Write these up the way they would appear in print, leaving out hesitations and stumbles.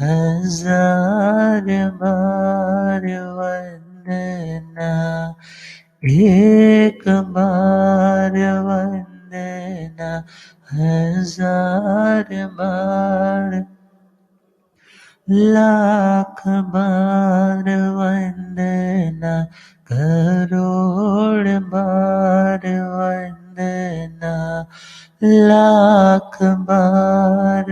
हजार बार वंदना, एक बार वंदना, हजार बार, लाख बार वंदना, करोड़ बार वंदना, लाख बार।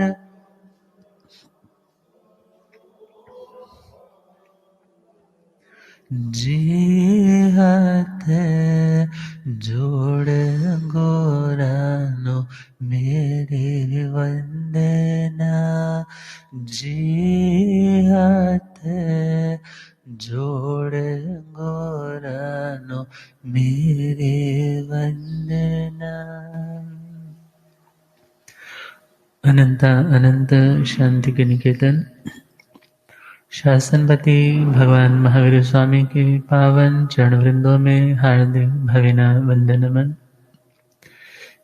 जी हाथ जोड़ गोरानो मेरे वंदना, जी हाथ जोड़ गोरानो मेरे वंदना। अनंत अनंत शांति के निकेतन शासनपति भगवान महावीर स्वामी के पावन चरण वृंदों में हार्दिक भवना वंदन नमन।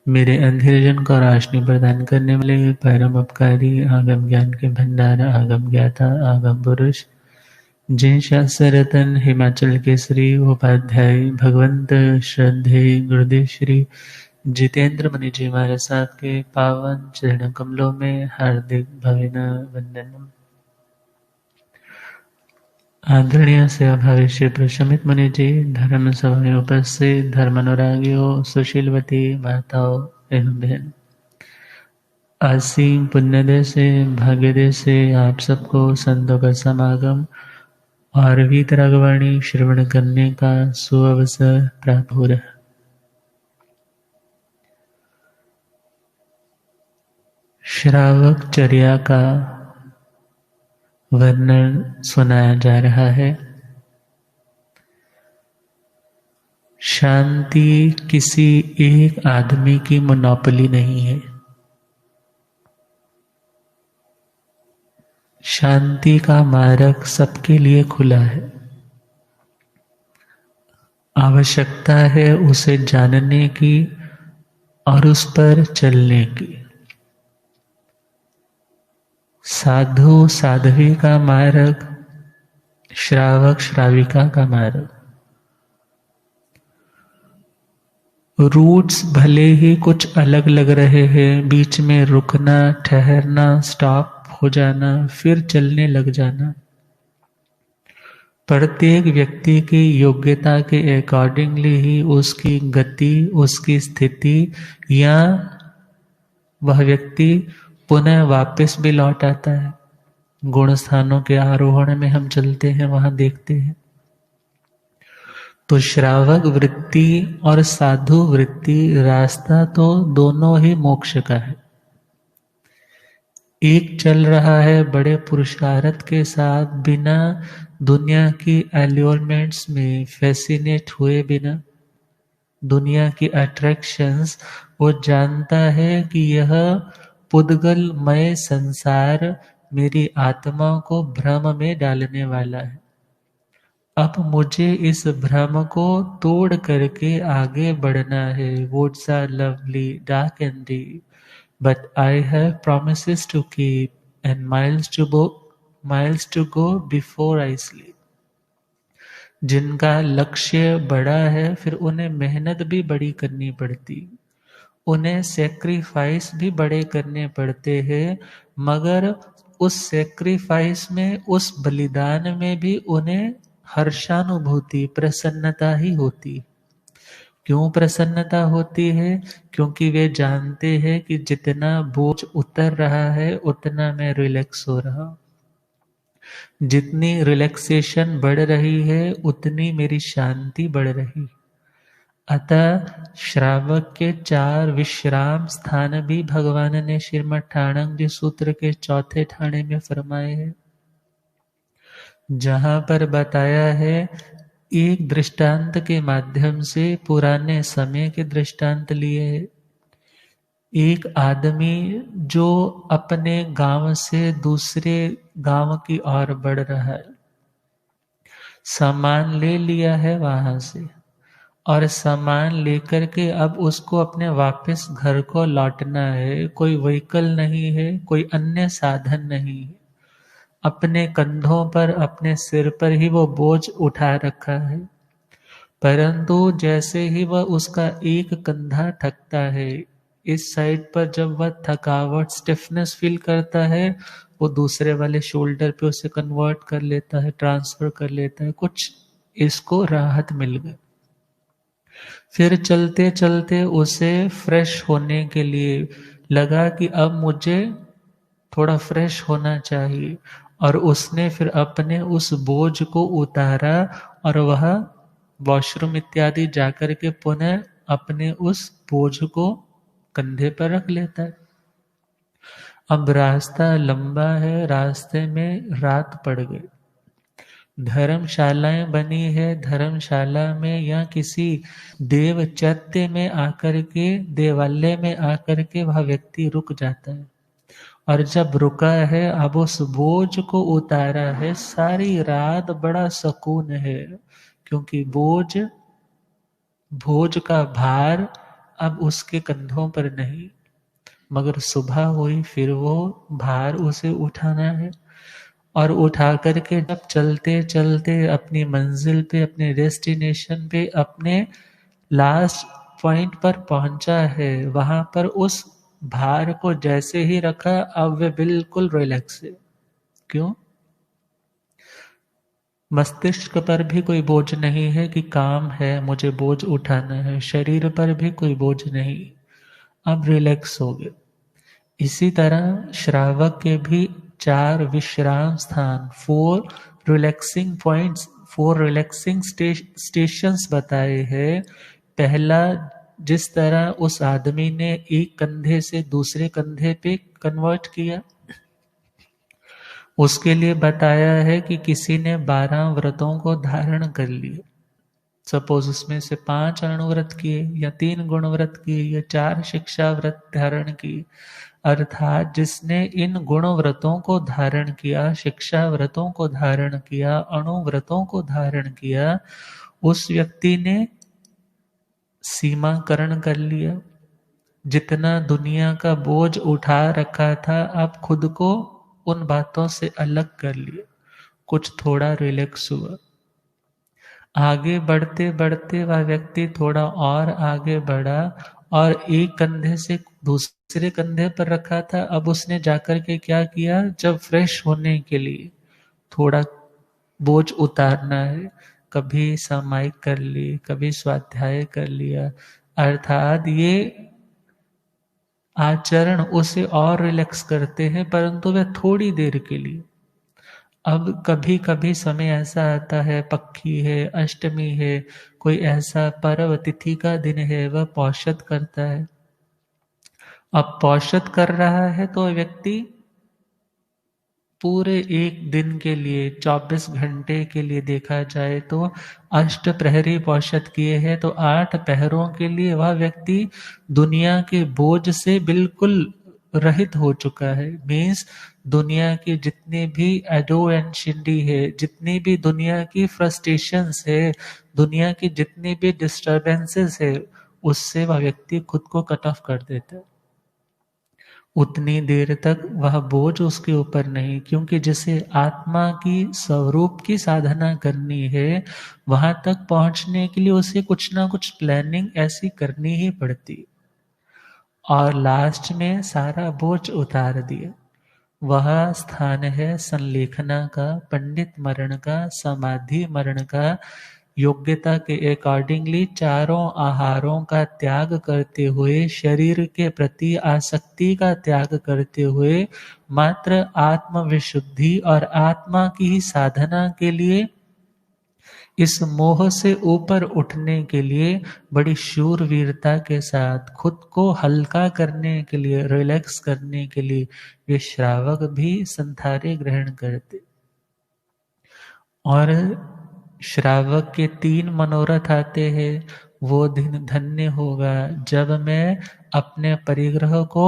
मेरे अंधेरे जन को रोशनी प्रदान करने वाले परम उपकारी आगम ज्ञान के भंडार आगम ज्ञाता आगम पुरुष जय शास्त्र रतन हिमाचल केसरी उपाध्याय भगवंत श्रद्धे गुरुदेव श्री जितेंद्र मणि जी महाराज साहब के पावन चरण कमलों में हार्दिक भवना वंदनम। आदरणीय सेवा भावी श्री प्रशमित मुनि जी, धर्म सभा में उपस्थित धर्मानुरागियों, सुशीलवती माताओं एवं बहन, असीम पुण्यदय से भाग्यदय से आप सबको संतों का समागम और वीतरागवाणी श्रवण करने का सुअवसर प्राप्त हो रहा। श्रावक चर्या का वर्णन सुनाया जा रहा है। शांति किसी एक आदमी की मोनोपोली नहीं है। शांति का मार्ग सबके लिए खुला है। आवश्यकता है उसे जानने की और उस पर चलने की। साधु साध्वी का मार्ग, श्रावक श्राविका का मार्ग। रूट्स भले ही कुछ अलग लग रहे हैं, बीच में रुकना, ठहरना, स्टॉप हो जाना, फिर चलने लग जाना, प्रत्येक व्यक्ति की योग्यता के अकॉर्डिंगली ही उसकी गति, उसकी स्थिति या वह व्यक्ति पुनः वापस भी लौट आता है। गुण स्थानों के आरोहण में हम चलते हैं, वहां देखते हैं। तो श्रावक वृत्ति और साधु वृत्ति रास्ता तो दोनों ही मोक्ष का है। एक चल रहा है बड़े पुरुषार्थ के साथ, बिना दुनिया की एल्योरमेंट्स में फैसिनेट हुए, बिना दुनिया की अट्रैक्शंस। वो जानता है कि यह पुद्गलमय संसार मेरी आत्मा को भ्रम में डालने वाला है। अब मुझे इस भ्रम को तोड़ करके आगे बढ़ना है। Woods are lovely, dark and deep, but I have promises to keep and miles to go before I sleep. जिनका लक्ष्य बड़ा है, फिर उन्हें मेहनत भी बड़ी करनी पड़ती, उन्हें सेक्रीफाइस भी बड़े करने पड़ते हैं, मगर उस सेक्रीफाइस में, उस बलिदान में भी उन्हें हर्षानुभूति, प्रसन्नता ही होती। क्यों प्रसन्नता होती है? क्योंकि वे जानते हैं कि जितना बोझ उतर रहा है उतना मैं रिलैक्स हो रहा हूं। जितनी रिलैक्सेशन बढ़ रही है उतनी मेरी शांति बढ़ रही। अतः श्रावक के 4 विश्राम स्थान भी भगवान ने श्रीमद् ठाणंग सूत्र के 4थे ठाणे में फरमाए हैं, जहां पर बताया है एक दृष्टांत के माध्यम से, पुराने समय के दृष्टांत लिए। एक आदमी जो अपने गांव से दूसरे गांव की ओर बढ़ रहा है, सामान ले लिया है वहां से, और सामान लेकर के अब उसको अपने वापस घर को लौटना है। कोई व्हीकल नहीं है, कोई अन्य साधन नहीं है। अपने कंधों पर, अपने सिर पर ही वो बोझ उठा रखा है, परंतु जैसे ही वह उसका एक कंधा थकता है, इस साइड पर जब वह थकावट स्टिफनेस फील करता है, वो दूसरे वाले शोल्डर पे उसे कन्वर्ट कर लेता है, ट्रांसफर कर लेता है, कुछ इसको राहत मिल गई। फिर चलते चलते उसे फ्रेश होने के लिए लगा कि अब मुझे थोड़ा फ्रेश होना चाहिए, और उसने फिर अपने उस बोझ को उतारा और वह वॉशरूम इत्यादि जाकर के पुनः अपने उस बोझ को कंधे पर रख लेता है। अब रास्ता लंबा है, रास्ते में रात पड़ गई, धर्मशालाएं बनी है, धर्मशाला में या किसी देव चैत्य में आकर के, देवालय में आकर के वह व्यक्ति रुक जाता है। और जब रुका है, अब उस बोझ को उतारा है, सारी रात बड़ा सुकून है, क्योंकि बोझ का भार अब उसके कंधों पर नहीं। मगर सुबह हुई, फिर वो भार उसे उठाना है, और उठा करके जब चलते चलते अपनी मंजिल पे, अपने डेस्टिनेशन पे, अपने लास्ट पॉइंट पर पहुंचा है, वहां पर उस भार को जैसे ही रखा, अब वे बिल्कुल रिलैक्स है। क्यों? मस्तिष्क पर भी कोई बोझ नहीं है कि काम है, मुझे बोझ उठाना है, शरीर पर भी कोई बोझ नहीं, अब रिलैक्स हो गए। इसी तरह श्रावक के भी 4 विश्राम स्थान, 4 रिलैक्सिंग पॉइंट्स, 4 रिलैक्सिंग स्टेशंस बताए हैं। पहला, जिस तरह उस आदमी ने एक कंधे से दूसरे कंधे पे कन्वर्ट किया, उसके लिए बताया है कि किसी ने 12 व्रतों को धारण कर लिया। सपोज उसमें से 5 अणुव्रत किए, या 3 गुण व्रत किए, या 4 शिक्षा व्रत धारण किए, अर्थात जिसने इन गुण व्रतों को धारण किया, शिक्षा व्रतों को धारण किया, अणुव्रतों को धारण किया, उस व्यक्ति ने सीमाकरण कर लिया। जितना दुनिया का बोझ उठा रखा था, अब खुद को उन बातों से अलग कर लिया, कुछ थोड़ा रिलैक्स हुआ। आगे बढ़ते बढ़ते वह व्यक्ति थोड़ा और आगे बढ़ा, और एक कंधे से दूसरे कंधे पर रखा था, अब उसने जाकर के क्या किया, जब फ्रेश होने के लिए थोड़ा बोझ उतारना है, कभी सामायिक कर ली, कभी स्वाध्याय कर लिया, अर्थात ये आचरण उसे और रिलैक्स करते हैं, परंतु वह थोड़ी देर के लिए। अब कभी कभी समय ऐसा आता है, पक्षी है, अष्टमी है, कोई ऐसा पर्व तिथि का दिन है, वह पौषध करता है। अब पौषध कर रहा है तो व्यक्ति पूरे एक दिन के लिए, 24 घंटे के लिए देखा जाए तो 8 प्रहरी पौषध किए हैं, तो 8 पहरों के लिए वह व्यक्ति दुनिया के बोझ से बिल्कुल रहित हो चुका है। मीन्स दुनिया की जितनी भी एडो एंड शिंडी है, जितनी भी दुनिया की फ्रस्ट्रेशंस है, दुनिया की जितनी भी डिस्टर्बेंसेस है, उससे वह व्यक्ति खुद को कट ऑफ कर देता है। उतनी देर तक वह बोझ उसके ऊपर नहीं, क्योंकि जिसे आत्मा की स्वरूप की साधना करनी है, वहां तक पहुंचने के लिए उसे कुछ ना कुछ प्लानिंग ऐसी करनी ही पड़ती। और लास्ट में सारा बोझ उतार दिया। वह स्थान है संलेखना का, पंडित मरण का, समाधि मरण का, योग्यता के अकॉर्डिंगली चारों आहारों का त्याग करते हुए, शरीर के प्रति आसक्ति का त्याग करते हुए, मात्र आत्म विशुद्धि और आत्मा की ही साधना के लिए, इस मोह से ऊपर उठने के लिए बड़ी शूरवीरता के साथ, खुद को हल्का करने के लिए, रिलैक्स करने के लिए वे श्रावक भी संथारे ग्रहण करते। और श्रावक के 3 मनोरथ आते हैं। वो दिन धन्य होगा जब मैं अपने परिग्रह को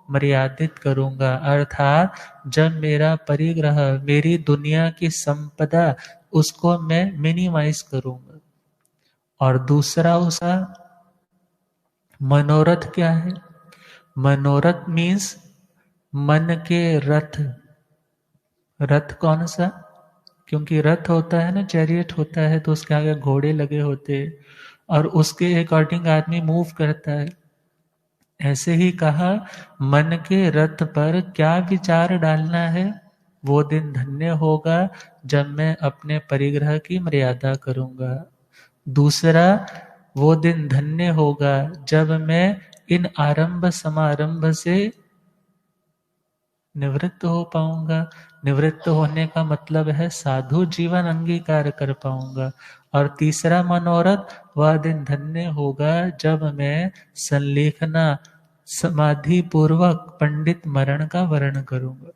मर्यादित करूंगा, अर्थात जब मेरा परिग्रह, मेरी दुनिया की संपदा, उसको मैं मिनिमाइज करूंगा। और दूसरा उसका मनोरथ क्या है? मनोरथ मीन्स मन के रथ, रथ कौन सा? क्योंकि रथ होता है ना, चैरियट होता है, तो उसके आगे घोड़े लगे होते हैं और उसके अकॉर्डिंग आदमी मूव करता है। ऐसे ही कहा, मन के रथ पर क्या विचार डालना है? वो दिन धन्य होगा जब मैं अपने परिग्रह की मर्यादा करूंगा। दूसरा, वो दिन धन्य होगा जब मैं इन आरंभ समारंभ से निवृत्त हो पाऊंगा। निवृत्त होने का मतलब है साधु जीवन अंगीकार कर पाऊंगा। और तीसरा मनोरथ, वह दिन धन्य होगा जब मैं संलेखना समाधि पूर्वक पंडित मरण का वर्ण करूंगा।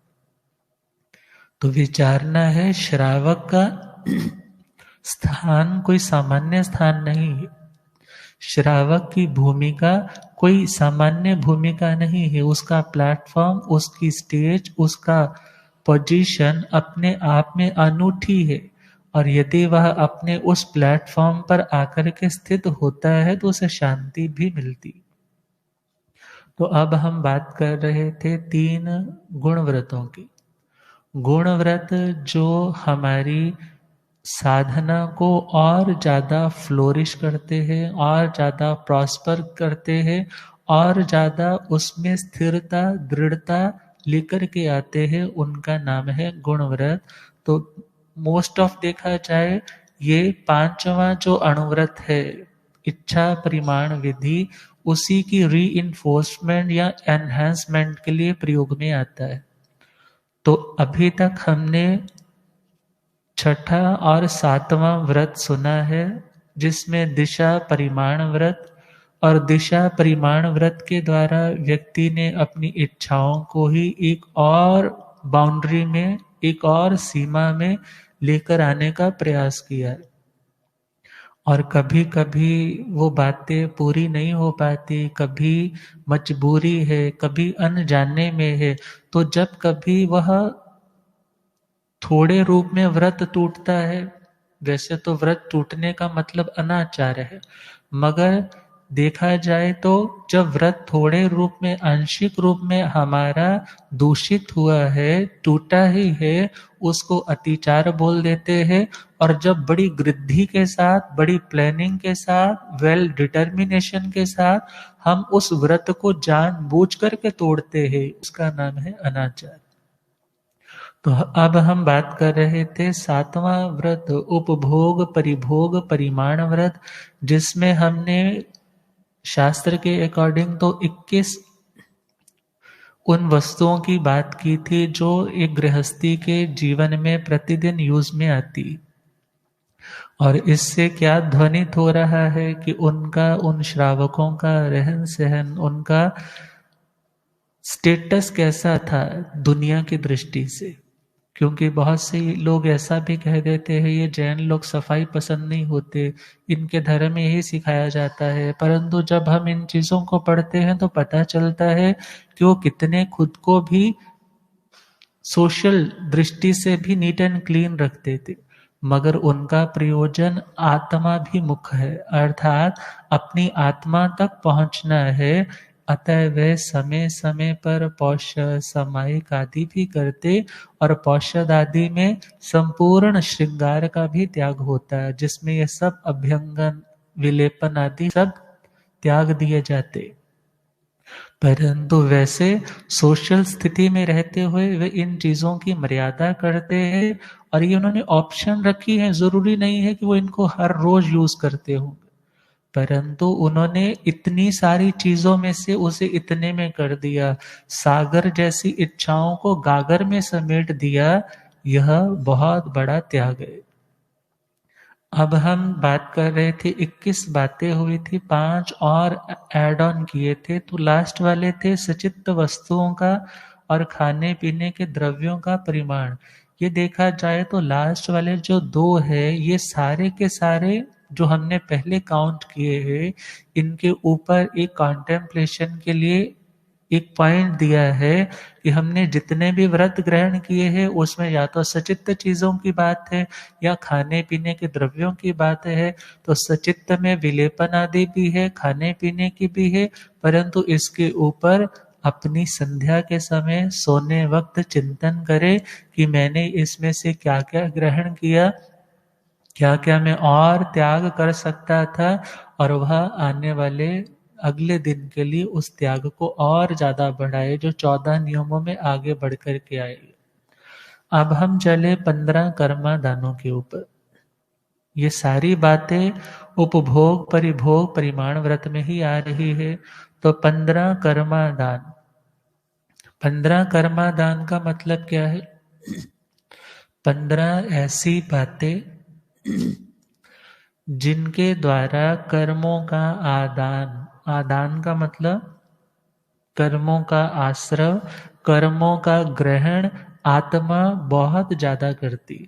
तो विचारना है, श्रावक का स्थान कोई सामान्य स्थान नहीं है। श्रावक की भूमिका कोई सामान्य भूमिका नहीं है। उसका प्लेटफॉर्म, उसकी स्टेज, उसका पोजीशन अपने आप में अनूठी है। और यदि वह अपने उस प्लेटफॉर्म पर आकर के स्थित होता है तो उसे शांति भी मिलती। तो अब हम बात कर रहे थे 3 गुण व्रतों की। गुण व्रत जो हमारी साधना को और ज़्यादा फ्लोरिश करते हैं, और ज़्यादा प्रॉस्पर करते हैं, और ज़्यादा उसमें स्थिरता दृढ़ता लेकर के आते हैं, उनका नाम है गुण व्रत। तो मोस्ट ऑफ देखा जाए ये 5वां जो अणुव्रत है, इच्छा परिमाण विधि, उसी की री इन्फोर्समेंट या एनहेंसमेंट के लिए प्रयोग में आता है। तो अभी तक हमने 6ठा और 7वां व्रत सुना है, जिसमें दिशा परिमाण व्रत, और दिशा परिमाण व्रत के द्वारा व्यक्ति ने अपनी इच्छाओं को ही एक और बाउंड्री में, एक और सीमा में लेकर आने का प्रयास किया है। और कभी कभी वो बातें पूरी नहीं हो पाती, कभी मजबूरी है, कभी अनजाने में है। तो जब कभी वह थोड़े रूप में व्रत टूटता है, वैसे तो व्रत टूटने का मतलब अनाचार है, मगर देखा जाए तो जब व्रत थोड़े रूप में, आंशिक रूप में हमारा दूषित हुआ है, टूटा ही है, उसको अतिचार बोल देते हैं। और जब बड़ी गृद्धि के साथ, बड़ी प्लानिंग के साथ, वेल डिटर्मिनेशन के साथ हम उस व्रत को जानबूझ करके तोड़ते हैं, उसका नाम है अनाचार। तो अब हम बात कर रहे थे 7वां व्रत, उपभोग परिभोग परिमाण व्रत, जिसमें हमने शास्त्र के अकॉर्डिंग तो 21 उन वस्तुओं की बात की थी जो एक गृहस्थी के जीवन में प्रतिदिन यूज में आती। और इससे क्या ध्वनित हो रहा है कि उनका, उन श्रावकों का रहन सहन, उनका स्टेटस कैसा था दुनिया की दृष्टि से। क्योंकि बहुत से लोग ऐसा भी कह देते हैं, ये जैन लोग सफाई पसंद नहीं होते, इनके धर्म में यही सिखाया जाता है। परंतु जब हम इन चीज़ों को पढ़ते हैं तो पता चलता है कि वो कितने खुद को भी सोशल दृष्टि से भी नीट एंड क्लीन रखते थे, मगर उनका प्रयोजन आत्माभिमुख है, अर्थात अपनी आत्मा तक पहुंचना है। अतः वे समय समय पर पौषध सामायिक आदि भी करते, और पौषध आदि में संपूर्ण श्रृंगार का भी त्याग होता है, जिसमें ये सब अभ्यंगन विलेपन आदि सब त्याग दिए जाते। परंतु वैसे सोशल स्थिति में रहते हुए वे इन चीज़ों की मर्यादा करते हैं, और ये उन्होंने ऑप्शन रखी है। ज़रूरी नहीं है कि वो इनको हर रोज यूज करते होंगे, परंतु उन्होंने इतनी सारी चीज़ों में से उसे इतने में कर दिया, सागर जैसी इच्छाओं को गागर में समेट दिया। यह बहुत बड़ा त्याग है। अब हम बात कर रहे थे, 21 बातें हुई थी, 5 और ऐड ऑन किए थे। तो लास्ट वाले थे सचित्त वस्तुओं का और खाने पीने के द्रव्यों का परिमाण। ये देखा जाए तो लास्ट वाले जो 2 है, ये सारे के सारे जो हमने पहले काउंट किए हैं, इनके ऊपर एक कॉन्टेम्पलेशन के लिए एक पॉइंट दिया है कि हमने जितने भी व्रत ग्रहण किए हैं उसमें या तो सचित्त चीजों की बात है या खाने पीने के द्रव्यों की बात है। तो सचित्त में विलेपन आदि भी है, खाने पीने की भी है, परंतु इसके ऊपर अपनी संध्या के समय सोने वक्त चिंतन करे कि मैंने इसमें से क्या क्या ग्रहण किया, क्या क्या मैं और त्याग कर सकता था, और वह आने वाले अगले दिन के लिए उस त्याग को और ज्यादा बढ़ाए, जो 14 नियमों में आगे बढ़ कर के आएगी। अब हम चले 15 कर्मा दानों के ऊपर। ये सारी बातें उपभोग परिभोग परिमाण व्रत में ही आ रही है। तो 15 कर्मा दान, 15 कर्मा दान का मतलब क्या है? 15 ऐसी बातें जिनके द्वारा कर्मों का आदान, आदान का मतलब कर्मों का आश्रव, कर्मों का ग्रहण आत्मा बहुत ज्यादा करती।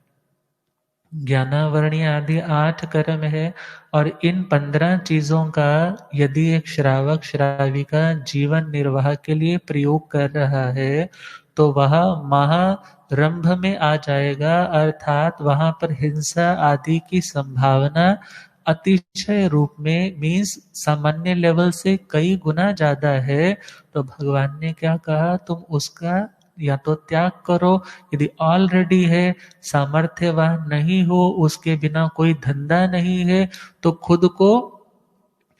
ज्ञानावरणीय आदि 8 कर्म है, और इन 15 चीजों का यदि एक श्रावक श्राविका जीवन निर्वाह के लिए प्रयोग कर रहा है तो वह महारंभ में आ जाएगा, अर्थात वहां पर हिंसा आदि की संभावना अतिशय रूप में, मीन्स सामान्य लेवल से कई गुना ज्यादा है। तो भगवान ने क्या कहा, तुम उसका या तो त्याग करो, यदि ऑलरेडी है, सामर्थ्यवान नहीं हो, उसके बिना कोई धंधा नहीं है, तो खुद को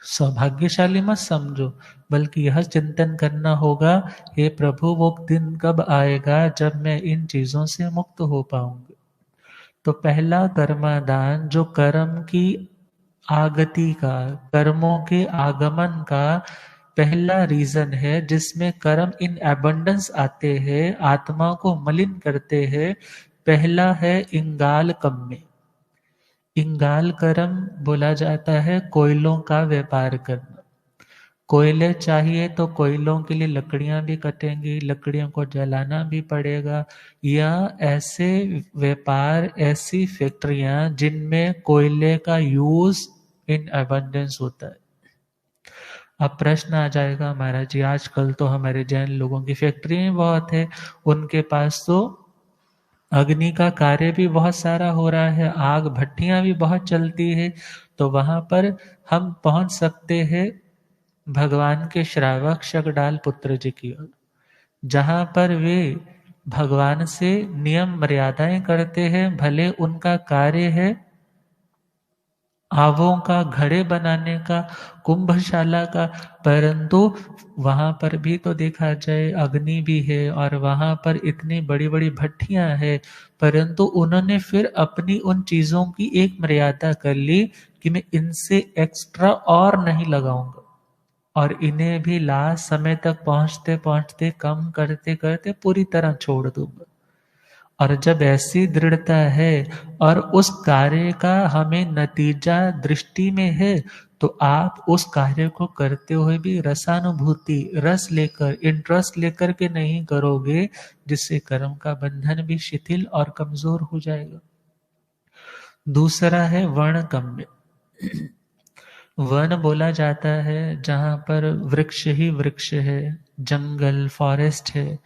सौभाग्यशाली मत समझो, बल्कि यह चिंतन करना होगा, हे प्रभु वो दिन कब आएगा जब मैं इन चीजों से मुक्त हो पाऊंगा। तो पहला कर्मादान जो कर्म की आगति का, कर्मों के आगमन का पहला रीजन है, जिसमें कर्म इन एबंडेंस आते हैं, आत्मा को मलिन करते हैं, पहला है इंगाल कम्मे। इंगाल कर्म बोला जाता है कोयलों का व्यापार करना। कोयले चाहिए तो कोयलों के लिए लकड़ियां भी कटेंगी, लकड़ियों को जलाना भी पड़ेगा, या ऐसे व्यापार, ऐसी फैक्ट्रियां जिनमें कोयले का यूज इन एबंडेंस होता है। अब प्रश्न आ जाएगा, महाराज जी आजकल तो हमारे जैन लोगों की फैक्ट्रियां बहुत है, उनके पास तो अग्नि का कार्य भी बहुत सारा हो रहा है, आग भट्टियां भी बहुत चलती है, तो वहां पर हम पहुंच सकते हैं भगवान के श्रावक शकडाल पुत्र जी की ओर, जहां पर वे भगवान से नियम मर्यादाएं करते हैं। भले उनका कार्य है आवों का, घड़े बनाने का, कुंभशाला का, परंतु वहां पर भी तो देखा जाए अग्नि भी है और वहां पर इतनी बड़ी बड़ी भट्टियां हैं, परंतु उन्होंने फिर अपनी उन चीजों की एक मर्यादा कर ली कि मैं इनसे एक्स्ट्रा और नहीं लगाऊंगा, और इन्हें भी लास्ट समय तक पहुंचते पहुंचते कम करते करते पूरी तरह छोड़ दूंगा। और जब ऐसी दृढ़ता है और उस कार्य का हमें नतीजा दृष्टि में है, तो आप उस कार्य को करते हुए भी रसानुभूति, रस लेकर, इंटरेस्ट लेकर के नहीं करोगे, जिससे कर्म का बंधन भी शिथिल और कमजोर हो जाएगा। दूसरा है वर्णकम्य। वन बोला जाता है जहां पर वृक्ष ही वृक्ष है, जंगल, फॉरेस्ट है,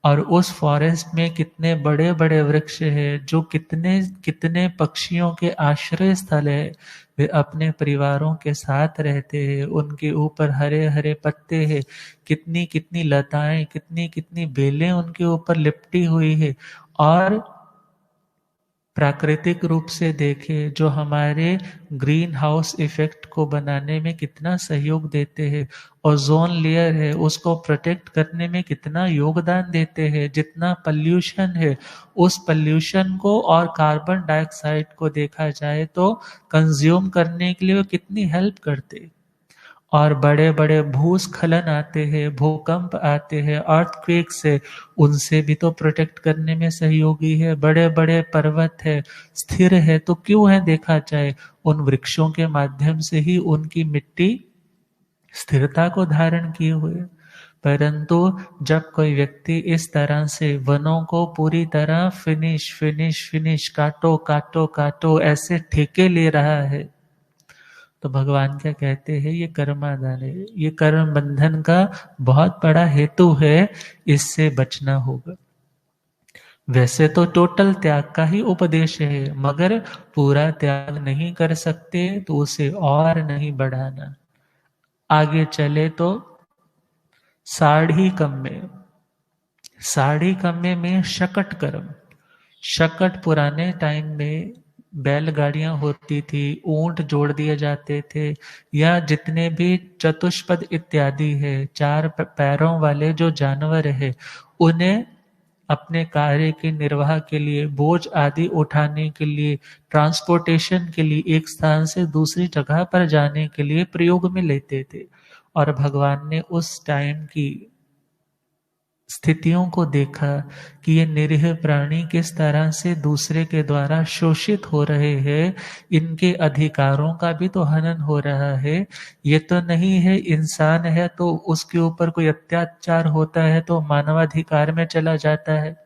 और उस फॉरेस्ट में कितने बड़े बड़े वृक्ष है, जो कितने कितने पक्षियों के आश्रय स्थल है। वे अपने परिवारों के साथ रहते हैं, उनके ऊपर हरे हरे पत्ते हैं, कितनी कितनी लताएं, कितनी कितनी बेलें उनके ऊपर लिपटी हुई है, और प्राकृतिक रूप से देखें जो हमारे ग्रीन हाउस इफेक्ट को बनाने में कितना सहयोग देते हैं, ओजोन लेयर है उसको प्रोटेक्ट करने में कितना योगदान देते हैं, जितना पॉल्यूशन है उस पॉल्यूशन को और कार्बन डाइऑक्साइड को देखा जाए तो कंज्यूम करने के लिए वो कितनी हेल्प करते हैं। और बड़े बड़े भूस्खलन आते हैं, भूकंप आते हैं, अर्थक्वेक से, उनसे भी तो प्रोटेक्ट करने में सहयोगी है। बड़े बड़े पर्वत है, स्थिर है, तो क्यों है देखा जाए उन वृक्षों के माध्यम से ही उनकी मिट्टी स्थिरता को धारण किए हुए। परंतु जब कोई व्यक्ति इस तरह से वनों को पूरी तरह फिनिश फिनिश फिनिश, काटो काटो काटो ऐसे ठेके ले रहा है, तो भगवान क्या कहते हैं, ये कर्मादान है, ये कर्म बंधन का बहुत बड़ा हेतु है, इससे बचना होगा। वैसे तो टोटल त्याग का ही उपदेश है, मगर पूरा त्याग नहीं कर सकते तो उसे और नहीं बढ़ाना। आगे चले तो साढ़ी कम्मे, साढ़ी कम्मे में शकट कर्म। शकट पुराने टाइम में बैलगाड़ियां होती थी, ऊंट जोड़ दिए जाते थे, या जितने भी चतुष्पद इत्यादि है, चार पैरों वाले जो जानवर है, उन्हें अपने कार्य के निर्वाह के लिए, बोझ आदि उठाने के लिए, ट्रांसपोर्टेशन के लिए, एक स्थान से दूसरी जगह पर जाने के लिए प्रयोग में लेते थे। और भगवान ने उस टाइम की स्थितियों को देखा कि ये निरीह प्राणी किस तरह से दूसरे के द्वारा शोषित हो रहे हैं, इनके अधिकारों का भी तो हनन हो रहा है। ये तो नहीं है इंसान है तो उसके ऊपर कोई अत्याचार होता है तो मानवाधिकार में चला जाता है,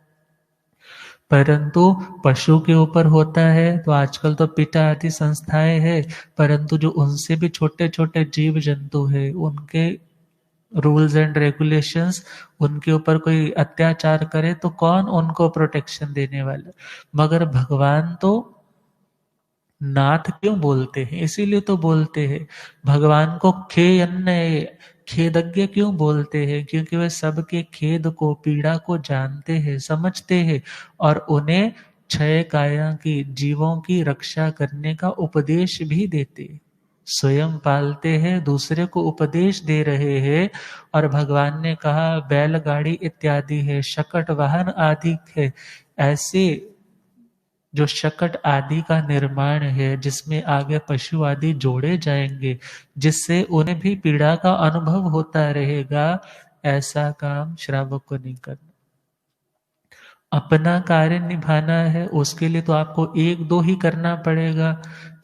परंतु पशु के ऊपर होता है तो आजकल तो पिटा आदि संस्थाएं हैं, परंतु जो उनसे भी छोटे छोटे जीव जंतु है, उनके रूल्स एंड रेगुलेशंस, उनके ऊपर कोई अत्याचार करे तो कौन उनको प्रोटेक्शन देने वाला। मगर भगवान तो नाथ क्यों बोलते हैं, इसीलिए तो बोलते हैं भगवान को खेयन्न, खेदज्ञ क्यों बोलते हैं, क्योंकि वे सबके खेद को, पीड़ा को जानते हैं, समझते हैं, और उन्हें क्षय काया की, जीवों की रक्षा करने का उपदेश भी देते हैं। स्वयं पालते हैं, दूसरे को उपदेश दे रहे हैं। और भगवान ने कहा बैलगाड़ी इत्यादि है, शकट वाहन आदि है, ऐसे जो शकट आदि का निर्माण है, जिसमें आगे पशु आदि जोड़े जाएंगे, जिससे उन्हें भी पीड़ा का अनुभव होता रहेगा, ऐसा काम श्रावक को नहीं करना। अपना कार्य निभाना है, उसके लिए तो आपको एक दो ही करना पड़ेगा,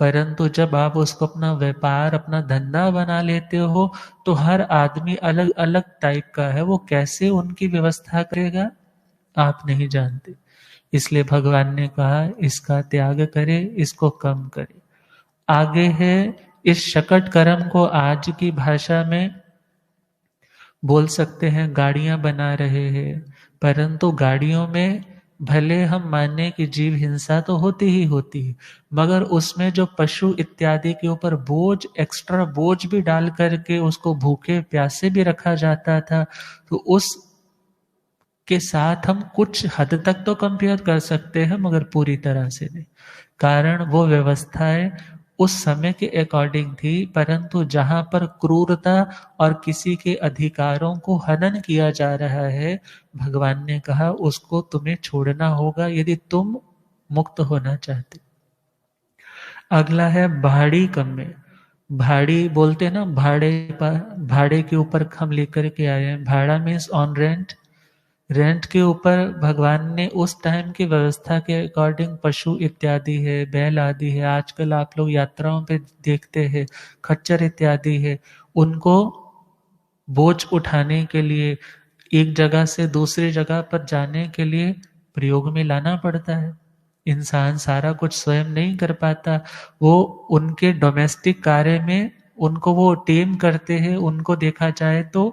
परंतु जब आप उसको अपना व्यापार, अपना धंधा बना लेते हो, तो हर आदमी अलग अलग टाइप का है, वो कैसे उनकी व्यवस्था करेगा आप नहीं जानते। इसलिए भगवान ने कहा इसका त्याग करे, इसको कम करे। आगे है, इस शकट कर्म को आज की भाषा में बोल सकते हैं गाड़ियां बना रहे हैं, परंतु गाड़ियों में भले हम माने कि जीव हिंसा तो होती ही होती है, मगर उसमें जो पशु इत्यादि के ऊपर बोझ, एक्स्ट्रा बोझ भी डाल करके उसको भूखे प्यासे भी रखा जाता था, तो उस के साथ हम कुछ हद तक तो कंपेयर कर सकते हैं, मगर पूरी तरह से नहीं। कारण वो व्यवस्थाएं उस समय के अकॉर्डिंग थी, परंतु जहां पर क्रूरता और किसी के अधिकारों को हनन किया जा रहा है, भगवान ने कहा उसको तुम्हें छोड़ना होगा यदि तुम मुक्त होना चाहते। अगला है भाड़ी कम्मे। भाड़ी बोलते हैं ना, भाड़े पर, भाड़े के ऊपर हम लेकर के आए हैं। भाड़ा मीन्स ऑन रेंट। रेंट के ऊपर भगवान ने उस टाइम की व्यवस्था के अकॉर्डिंग पशु इत्यादि है, बैल आदि है, आजकल आप लोग यात्राओं पे देखते हैं खच्चर इत्यादि है, उनको बोझ उठाने के लिए, एक जगह से दूसरी जगह पर जाने के लिए प्रयोग में लाना पड़ता है। इंसान सारा कुछ स्वयं नहीं कर पाता, वो उनके डोमेस्टिक कार्य में उनको वो टेम करते हैं, उनको देखा जाए तो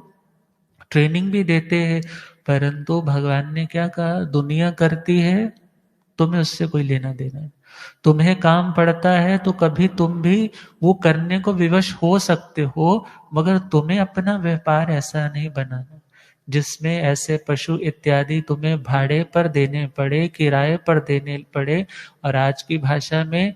ट्रेनिंग भी देते हैं, परंतु भगवान ने क्या कहा, दुनिया करती है, तुम्हें उससे कोई लेना देना है। तुम्हें काम पड़ता है तो कभी तुम भी वो करने को विवश हो सकते हो, मगर तुम्हें अपना व्यापार ऐसा नहीं बनाना जिसमें ऐसे पशु इत्यादि तुम्हें भाड़े पर देने पड़े, किराए पर देने पड़े। और आज की भाषा में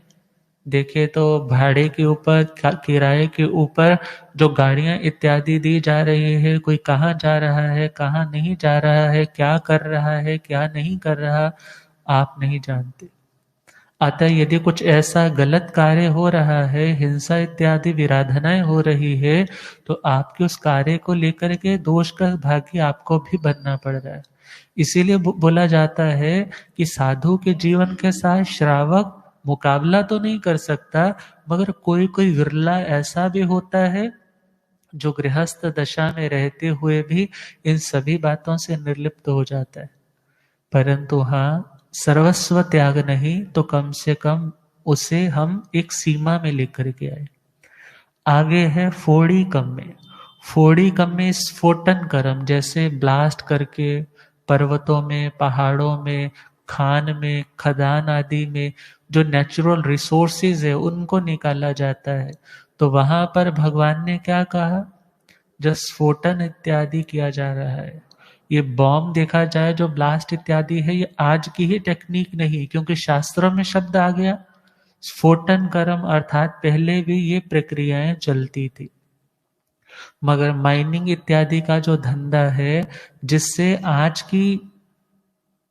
देखे तो भाड़े के ऊपर, किराए के ऊपर जो गाड़ियां इत्यादि दी जा रही है, कोई कहाँ जा रहा है, कहाँ नहीं जा रहा है, क्या कर रहा है, क्या नहीं कर रहा, आप नहीं जानते। अतः यदि कुछ ऐसा गलत कार्य हो रहा है, हिंसा इत्यादि विराधनाएं हो रही है, तो आपके उस कार्य को लेकर के दोष का भागी आपको भी बनना पड़ रहा है। इसीलिए बोला जाता है कि साधु के जीवन के साथ श्रावक मुकाबला तो नहीं कर सकता, मगर कोई कोई विरला ऐसा भी होता है जो गृहस्थ दशा में रहते हुए भी इन सभी बातों से निर्लिप्त हो जाता है। परंतु हाँ, सर्वस्व त्याग नहीं तो कम से कम उसे हम एक सीमा में लेकर के आए। आगे है फोड़ी कम्मे। फोड़ी कम्मे स्फोटन कर्म, जैसे ब्लास्ट करके पर्वतों में, पहाड़ों में, खान में, खदान आदि में जो नेचुरल रिसोर्सेज है उनको निकाला जाता है। तो वहां पर भगवान ने क्या कहा, जो स्फोटन इत्यादि किया जा रहा है, ये बॉम्ब देखा जाए जो ब्लास्ट इत्यादि है, ये आज की ही टेक्निक नहीं, क्योंकि शास्त्रों में शब्द आ गया स्फोटन कर्म, अर्थात पहले भी ये प्रक्रियाएं चलती थी। मगर माइनिंग इत्यादि का जो धंधा है, जिससे आज की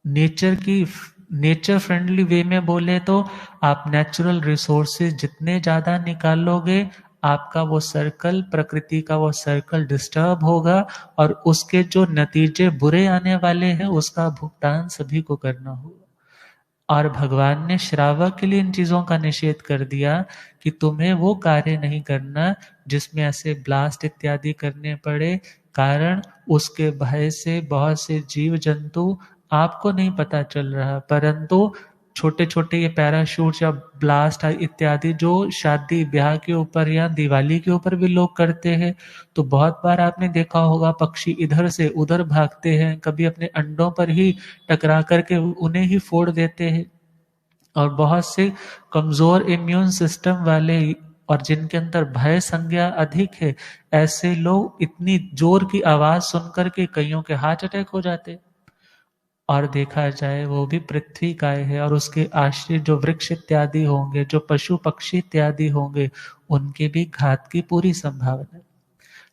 नेचर फ्रेंडली वे में बोले तो आप नेचुरल रिसोर्सेज जितने ज्यादा निकालोगे, आपका वो सर्कल, प्रकृति का वो सर्कल डिस्टर्ब होगा, और उसके जो नतीजे बुरे आने वाले हैं उसका भुगतान सभी को करना होगा। और भगवान ने श्रावक के लिए इन चीजों का निषेध कर दिया कि तुम्हें वो कार्य नहीं करना जिसमें ऐसे ब्लास्ट इत्यादि करने पड़े, कारण उसके भय से बहुत से जीव जंतु, आपको नहीं पता चल रहा, परंतु छोटे छोटे ये पैराशूट या ब्लास्ट इत्यादि जो शादी ब्याह के ऊपर या दिवाली के ऊपर भी लोग करते हैं, तो बहुत बार आपने देखा होगा पक्षी इधर से उधर भागते हैं, कभी अपने अंडों पर ही टकरा करके उन्हें ही फोड़ देते हैं। और बहुत से कमजोर इम्यून सिस्टम वाले और जिनके अंदर भय संज्ञा अधिक है, ऐसे लोग इतनी जोर की आवाज सुनकर के कईयों के हार्ट अटैक हो जाते। और देखा जाए वो भी पृथ्वी काय है, और उसके आश्रित जो वृक्ष इत्यादि होंगे, जो पशु पक्षी इत्यादि होंगे, उनके भी घात की पूरी संभावना है।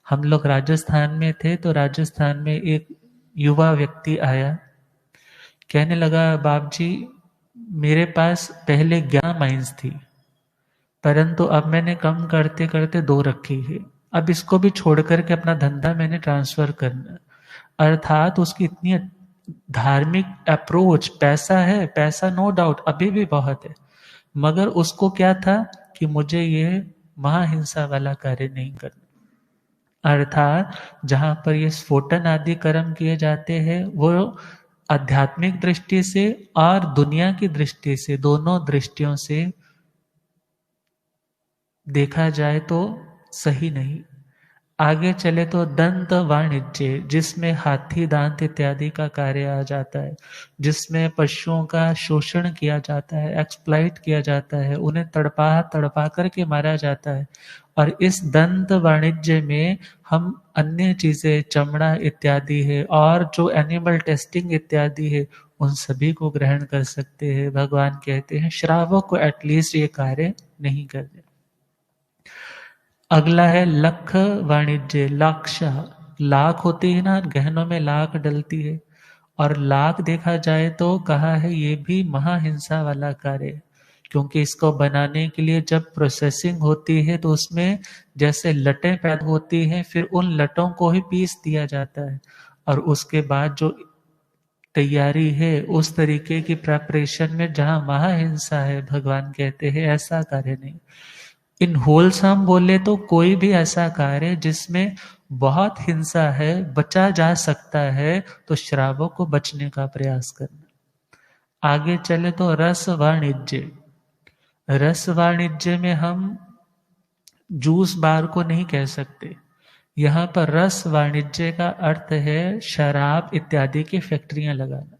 हम लोग राजस्थान में थे, तो राजस्थान में एक युवा व्यक्ति आया, कहने लगा बाप जी मेरे पास पहले 11 माइंस थी, परंतु अब मैंने कम करते करते 2 रखी है, अब इसको भी छोड़ करके अपना धंधा मैंने ट्रांसफर करना। अर्थात उसकी इतनी धार्मिक अप्रोच, पैसा है, पैसा नो डाउट अभी भी बहुत है, मगर उसको क्या था कि मुझे ये महाहिंसा वाला कार्य नहीं करना। अर्थात जहां पर ये स्फोटन आदि कर्म किए जाते हैं, वो आध्यात्मिक दृष्टि से और दुनिया की दृष्टि से, दोनों दृष्टियों से देखा जाए तो सही नहीं। आगे चले तो दंत वाणिज्य, जिसमें हाथी दांत इत्यादि का कार्य आ जाता है, जिसमें पशुओं का शोषण किया जाता है, एक्सप्लॉइट किया जाता है, उन्हें तड़पा तड़पा करके मारा जाता है। और इस दंत वाणिज्य में हम अन्य चीजें, चमड़ा इत्यादि है और जो एनिमल टेस्टिंग इत्यादि है, उन सभी को ग्रहण कर सकते हैं। भगवान कहते हैं श्रावक को एटलीस्ट ये कार्य नहीं करने। अगला है लख वाणिज्य, लाक्ष, लाख होती है ना, गहनों में लाख डलती है, और लाख देखा जाए तो कहा है ये भी महाहिंसा वाला कार्य है, क्योंकि इसको बनाने के लिए जब प्रोसेसिंग होती है तो उसमें जैसे लटें पैदा होती हैं, फिर उन लटों को ही पीस दिया जाता है, और उसके बाद जो तैयारी है उस तरीके की प्रेपरेशन में जहां महाहिंसा है, भगवान कहते हैं ऐसा कार्य नहीं। इन होलसम बोले तो कोई भी ऐसा कार्य जिसमें बहुत हिंसा है, बचा जा सकता है, तो श्रावों को बचने का प्रयास करना। आगे चले तो रस वाणिज्य। रस वाणिज्य में हम जूस बार को नहीं कह सकते, यहाँ पर रस वाणिज्य का अर्थ है शराब इत्यादि की फैक्ट्रियां लगाना।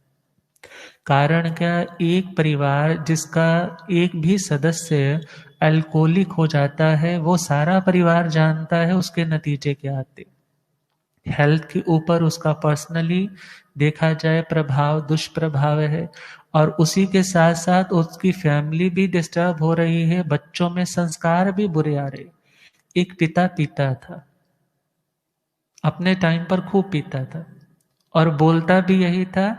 कारण क्या, एक परिवार जिसका एक भी सदस्य अल्कोहलिक हो जाता है, वो सारा परिवार जानता है उसके नतीजे क्या आते। हेल्थ के ऊपर उसका पर्सनली देखा जाए प्रभाव, दुष्प्रभाव है, और उसी के साथ साथ उसकी फैमिली भी डिस्टर्ब हो रही है, बच्चों में संस्कार भी बुरे आ रहे। एक पिता पीता था, अपने टाइम पर खूब पीता था, और बोलता भी यही था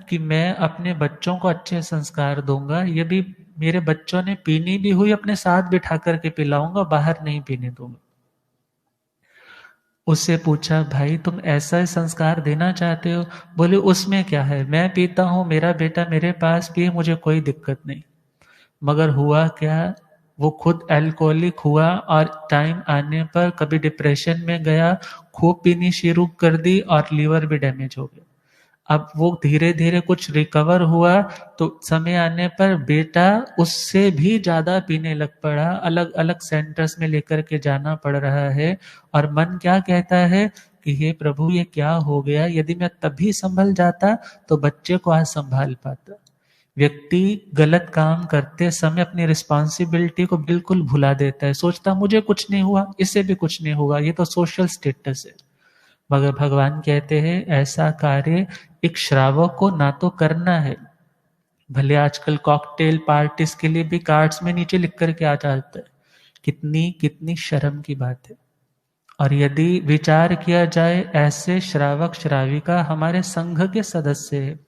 कि मैं अपने बच्चों को अच्छे संस्कार दूंगा, ये भी मेरे बच्चों ने पीनी भी हुई अपने साथ बिठा करके पिलाऊंगा, बाहर नहीं पीने दूंगा। उससे पूछा भाई तुम ऐसा संस्कार देना चाहते हो? बोले उसमें क्या है, मैं पीता हूं, मेरा बेटा मेरे पास पिए, मुझे कोई दिक्कत नहीं। मगर हुआ क्या, वो खुद अल्कोहलिक हुआ, और टाइम आने पर कभी डिप्रेशन में गया, खूब पीनी शुरू कर दी और लीवर भी डैमेज हो गया। अब वो धीरे धीरे कुछ रिकवर हुआ, तो समय आने पर बेटा उससे भी ज्यादा पीने लग पड़ा, अलग अलग सेंटर्स में लेकर के जाना पड़ रहा है। और मन क्या कहता है कि हे प्रभु ये क्या हो गया, यदि मैं तभी संभल जाता तो बच्चे को आज संभाल पाता। व्यक्ति गलत काम करते समय अपनी रिस्पॉन्सिबिलिटी को बिल्कुल भुला देता है, सोचता मुझे कुछ नहीं हुआ, इससे भी कुछ नहीं होगा, ये तो सोशल स्टेटस है। मगर भगवान कहते हैं ऐसा कार्य एक श्रावक को ना तो करना है, भले आजकल कॉकटेल पार्टीज के लिए भी कार्ड्स में नीचे लिख करके आ जाता है, कितनी कितनी शर्म की बात है। और यदि विचार किया जाए ऐसे श्रावक श्राविका हमारे संघ के सदस्य है,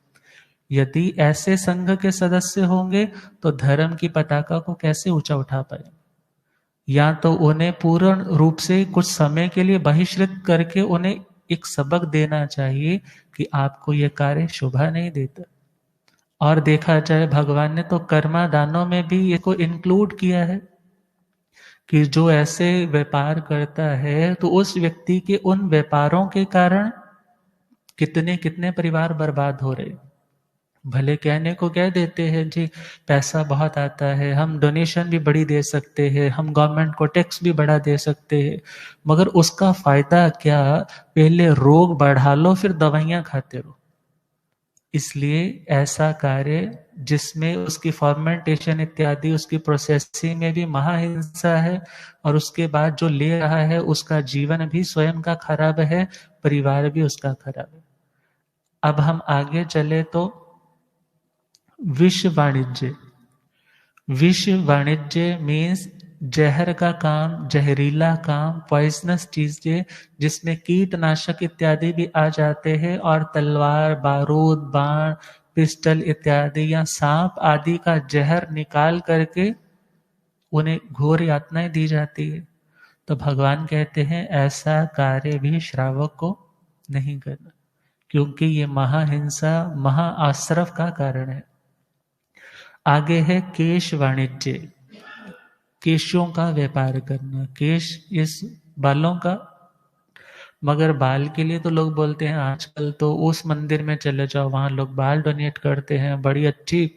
यदि ऐसे संघ के सदस्य होंगे तो धर्म की पताका को कैसे ऊंचा उठा पाए। या तो उन्हें पूर्ण रूप से कुछ समय के लिए बहिष्कृत करके उन्हें एक सबक देना चाहिए कि आपको यह कार्य शोभा नहीं देता। और देखा जाए भगवान ने तो कर्मा दानों में भी इसको इंक्लूड किया है कि जो ऐसे व्यापार करता है तो उस व्यक्ति के उन व्यापारों के कारण कितने कितने परिवार बर्बाद हो रहे। भले कहने को कह देते हैं जी पैसा बहुत आता है, हम डोनेशन भी बड़ी दे सकते हैं, हम गवर्नमेंट को टैक्स भी बड़ा दे सकते हैं, मगर उसका फायदा क्या, पहले रोग बढ़ा लो फिर दवाइयां खाते रहो। इसलिए ऐसा कार्य जिसमें उसकी फॉर्मेंटेशन इत्यादि उसकी प्रोसेसिंग में भी महाहिंसा है, और उसके बाद जो ले रहा है उसका जीवन भी स्वयं का खराब है, परिवार भी उसका खराब है। अब हम आगे चले तो विश्व वाणिज्य। विश्व वाणिज्य मीन्स जहर का काम, जहरीला काम, पॉइजनस चीजें जिसमें कीटनाशक इत्यादि भी आ जाते हैं, और तलवार, बारूद, बाण, पिस्टल इत्यादि या सांप आदि का जहर निकाल करके उन्हें घोर यातनाएं दी जाती है। तो भगवान कहते हैं ऐसा कार्य भी श्रावक को नहीं करना, क्योंकि ये महाहिंसा महाआश्रव का कारण है। आगे है केश वाणिज्य, केशों का व्यापार करना। केश इस बालों का, मगर बाल के लिए तो लोग बोलते हैं आजकल तो उस मंदिर में चले जाओ, वहां लोग बाल डोनेट करते हैं, बड़ी अच्छी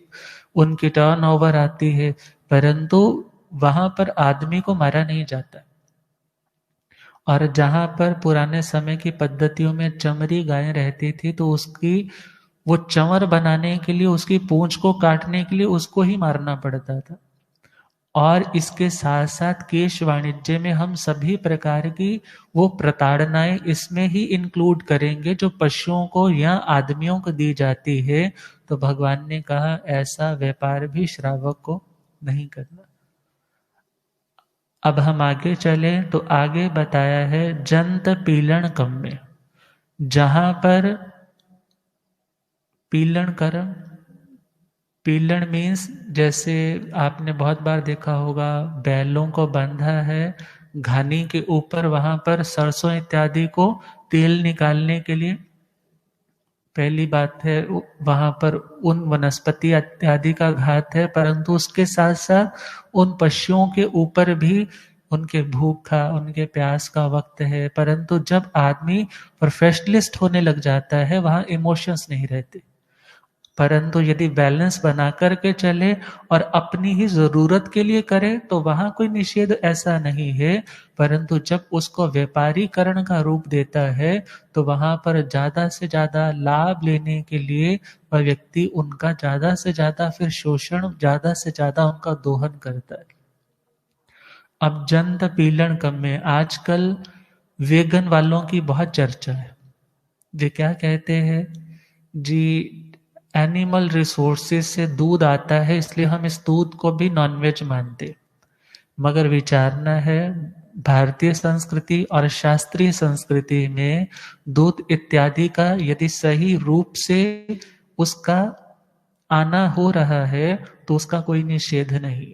उनकी टर्न ओवर आती है, परंतु वहां पर आदमी को मारा नहीं जाता। और जहां पर पुराने समय की पद्धतियों में चमरी गाय रहती थी तो उसकी वो चंवर बनाने के लिए, उसकी पूंछ को काटने के लिए उसको ही मारना पड़ता था। और इसके साथ साथ केश वाणिज्य में हम सभी प्रकार की वो प्रताड़नाएं इसमें ही इंक्लूड करेंगे जो पशुओं को या आदमियों को दी जाती है। तो भगवान ने कहा ऐसा व्यापार भी श्रावक को नहीं करना। अब हम आगे चले तो आगे बताया है जंत पीलन कम में, जहां पर पीलन कर्म, पीलन मीन्स जैसे आपने बहुत बार देखा होगा बैलों को बांधा है घानी के ऊपर, वहां पर सरसों इत्यादि को तेल निकालने के लिए, पहली बात है वहां पर उन वनस्पति इत्यादि का घात है, परंतु उसके साथ साथ उन पशुओं के ऊपर भी उनके भूख का, उनके प्यास का वक्त है। परंतु जब आदमी प्रोफेशनलिस्ट होने लग जाता है वहां इमोशंस नहीं रहते, परंतु यदि बैलेंस बना करके चले और अपनी ही जरूरत के लिए करे तो वहां कोई निषेध ऐसा नहीं है। परंतु जब उसको व्यापारीकरण का रूप देता है तो वहां पर ज्यादा से ज्यादा लाभ लेने के लिए वह व्यक्ति उनका ज्यादा से ज्यादा फिर शोषण, ज्यादा से ज्यादा उनका दोहन करता है। अब जंत पीलन कम में आजकल वेगन वालों की बहुत चर्चा है। वे क्या कहते हैं जी, एनिमल रिसोर्सेज से दूध आता है इसलिए हम इस दूध को भी नॉनवेज मानते, मगर विचारना है भारतीय संस्कृति और शास्त्रीय संस्कृति में दूध इत्यादि का यदि सही रूप से उसका आना हो रहा है तो उसका कोई निषेध नहीं,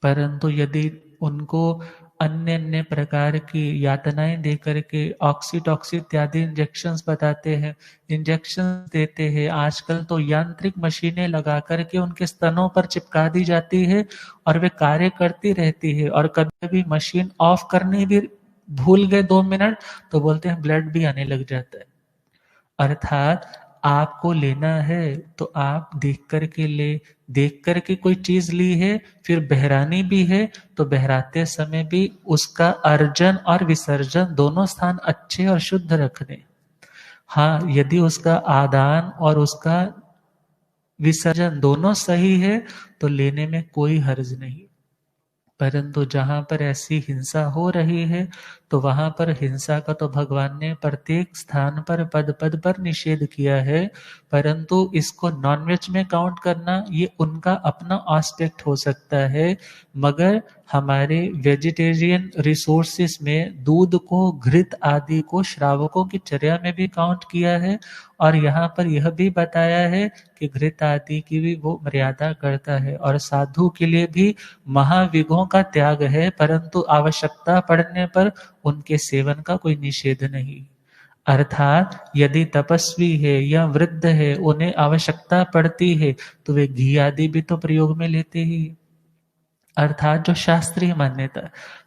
परंतु यदि उनको अन्य अन्य प्रकार की यातनाएं दे करके ऑक्सीटॉक्सी इत्यादि इंजेक्शंस बताते हैं, इंजेक्शन देते हैं, आजकल तो यांत्रिक मशीनें लगा करके उनके स्तनों पर चिपका दी जाती है और वे कार्य करती रहती है, और कभी भी मशीन ऑफ करनी भी भूल गए 2 मिनट तो बोलते हैं ब्लड भी आने लग जाता है। अर्थात आपको लेना है तो आप देख करके ले, देख करके कोई चीज ली है फिर बहरानी भी है तो बहराते समय भी उसका अर्जन और विसर्जन दोनों स्थान अच्छे और शुद्ध रखने। हाँ, यदि उसका आदान और उसका विसर्जन दोनों सही है तो लेने में कोई हर्ज नहीं। परंतु जहाँ पर ऐसी हिंसा हो रही है तो वहाँ पर हिंसा का तो भगवान ने प्रत्येक स्थान पर पद पद पर निषेध किया है, परंतु इसको नॉनवेज में काउंट करना ये उनका अपना एस्पेक्ट हो सकता है। मगर हमारे वेजिटेरियन रिसोर्सेस में दूध को, घृत आदि को श्रावकों की चर्या में भी काउंट किया है, और यहाँ पर यह भी बताया है कि घृत आदि की भी वो मर्यादा करता है, और साधु के लिए भी महाविघों का त्याग है, परंतु आवश्यकता पड़ने पर उनके सेवन का कोई निषेध नहीं। अर्थात यदि तपस्वी है या वृद्ध है, उन्हें आवश्यकता पड़ती है तो वे घी आदि भी तो प्रयोग में लेते ही, अर्थात जो शास्त्रीय मान्यता।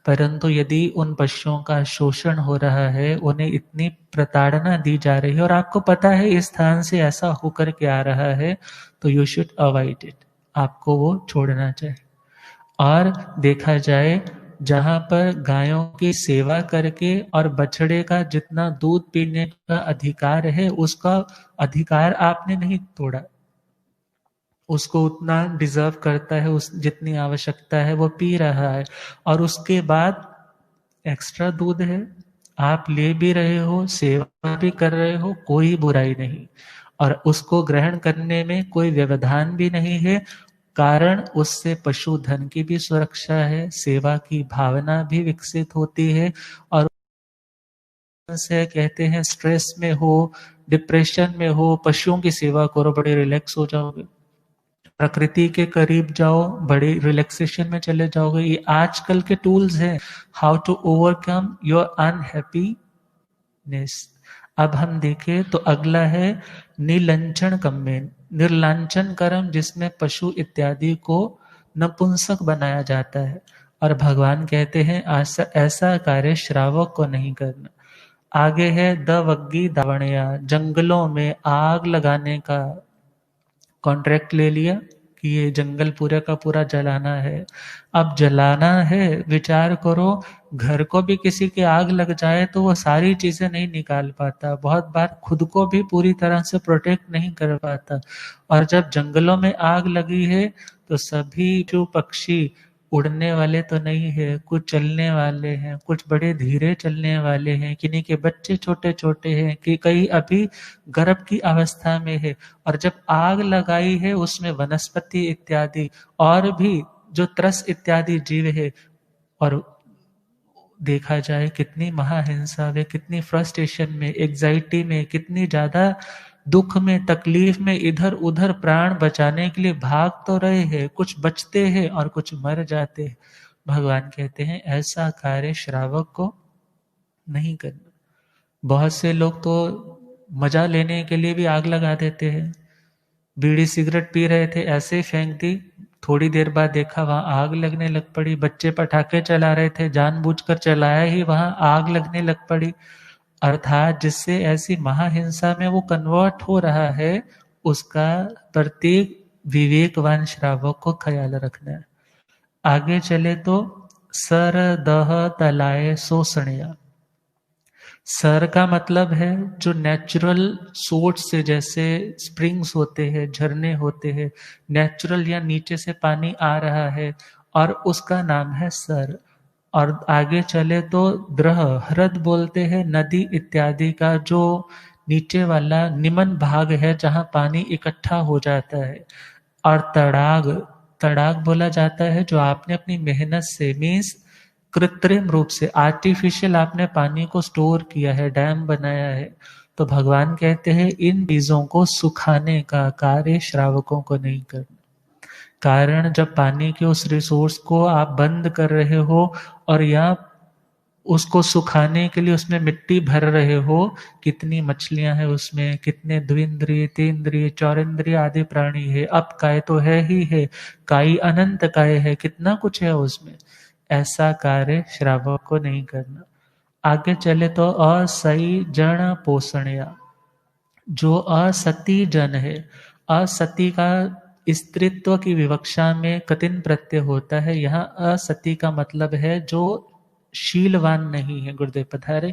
परंतु यदि उन पशुओं का शोषण हो रहा है, उन्हें इतनी प्रताड़ना दी जा रही है, और आपको पता है इस स्थान से ऐसा होकर के आ रहा है, तो यू शुड अवॉइड इट, आपको वो छोड़ना चाहिए। और देखा जाए जहाँ पर गायों की सेवा करके और बछड़े का जितना दूध पीने का अधिकार है, उसका अधिकार आपने नहीं तोड़ा, उसको उतना डिजर्व करता है, उस जितनी आवश्यकता है वो पी रहा है, और उसके बाद एक्स्ट्रा दूध है, आप ले भी रहे हो, सेवा भी कर रहे हो, कोई बुराई नहीं, और उसको ग्रहण करने में कोई व्यवधान भी नहीं है। कारण उससे पशुधन की भी सुरक्षा है, सेवा की भावना भी विकसित होती है, और से कहते हैं स्ट्रेस में हो, डिप्रेशन में हो, पशुओं की सेवा करो, बड़े रिलैक्स हो जाओगे, प्रकृति के करीब जाओ, बड़े रिलैक्सेशन में चले जाओगे। ये आजकल के टूल्स हैं, how to overcome your unhappiness. अब हम देखें तो अगला है नीलंचन कम्मे, निर्लांचन कर्म, जिसमें पशु इत्यादि को नपुंसक बनाया जाता है, और भगवान कहते हैं ऐसा कार्य श्रावक को नहीं करना। आगे है दवग्गी दावणया, जंगलों में आग लगाने का कॉन्ट्रैक्ट ले लिया कि ये जंगल पूरा का पूरा जलाना है। अब जलाना है, विचार करो, घर को भी किसी की आग लग जाए तो वो सारी चीजें नहीं निकाल पाता, बहुत बार खुद को भी पूरी तरह से प्रोटेक्ट नहीं कर पाता, और जब जंगलों में आग लगी है तो सभी जो पक्षी उड़ने वाले तो नहीं है, कुछ चलने वाले हैं, कुछ बड़े धीरे चलने वाले हैं, किन्हीं के बच्चे छोटे छोटे हैं, कि कई अभी गर्भ की अवस्था में है, और जब आग लगाई है उसमें वनस्पति इत्यादि और भी जो त्रस इत्यादि जीव है, और देखा जाए कितनी महाहिंसा में, कितनी फ्रस्ट्रेशन में, एग्जाइटी में, कितनी ज्यादा दुख में, तकलीफ में, इधर उधर प्राण बचाने के लिए भाग तो रहे हैं, कुछ बचते हैं और कुछ मर जाते हैं। भगवान कहते हैं ऐसा कार्य श्रावक को नहीं करना। बहुत से लोग तो मजा लेने के लिए भी आग लगा देते हैं, बीड़ी सिगरेट पी रहे थे, ऐसे ही फेंक दी, थोड़ी देर बाद देखा वहां आग लगने लग पड़ी, बच्चे पटाखे चला रहे थे, जानबूझकर चलाया ही, वहां आग लगने लग पड़ी। अर्थात जिससे ऐसी महाहिंसा में वो कन्वर्ट हो रहा है, उसका प्रत्येक विवेकवान श्रावक को ख्याल रखना है। आगे चले तो सर दह तलाए सोसणिया। सर का मतलब है जो नेचुरल सोर्स से, जैसे स्प्रिंग्स होते हैं, झरने होते हैं, नेचुरल या नीचे से पानी आ रहा है, और उसका नाम है सर। और आगे चले तो द्रह, ह्रद बोलते हैं नदी इत्यादि का जो नीचे वाला निमन भाग है जहां पानी इकट्ठा हो जाता है। और तड़ाग, तड़ाग बोला जाता है जो आपने अपनी मेहनत से, मीन्स कृत्रिम रूप से, आर्टिफिशियल आपने पानी को स्टोर किया है, डैम बनाया है। तो भगवान कहते हैं इन चीजों को सुखाने का कार्य श्रावकों को नहीं करना। कारण जब पानी के उस रिसोर्स को आप बंद कर रहे हो और या उसको सुखाने के लिए उसमें मिट्टी भर रहे हो, कितनी मछलियां हैं उसमें, कितने द्विंद्रिय, तेंद्रिय, चौरेंद्रिय आदि प्राणी है, अब काय तो है ही है, काई अनंत काय है, कितना कुछ है उसमें। ऐसा कार्य श्रावक को नहीं करना। आगे चले तो असई जन पोषणया, जो असती जन है, असती का स्त्रीत्व की विवक्षा में कतिन प्रत्यय होता है, यहाँ असती का मतलब है जो शीलवान नहीं है। गुरुदेव पधारे।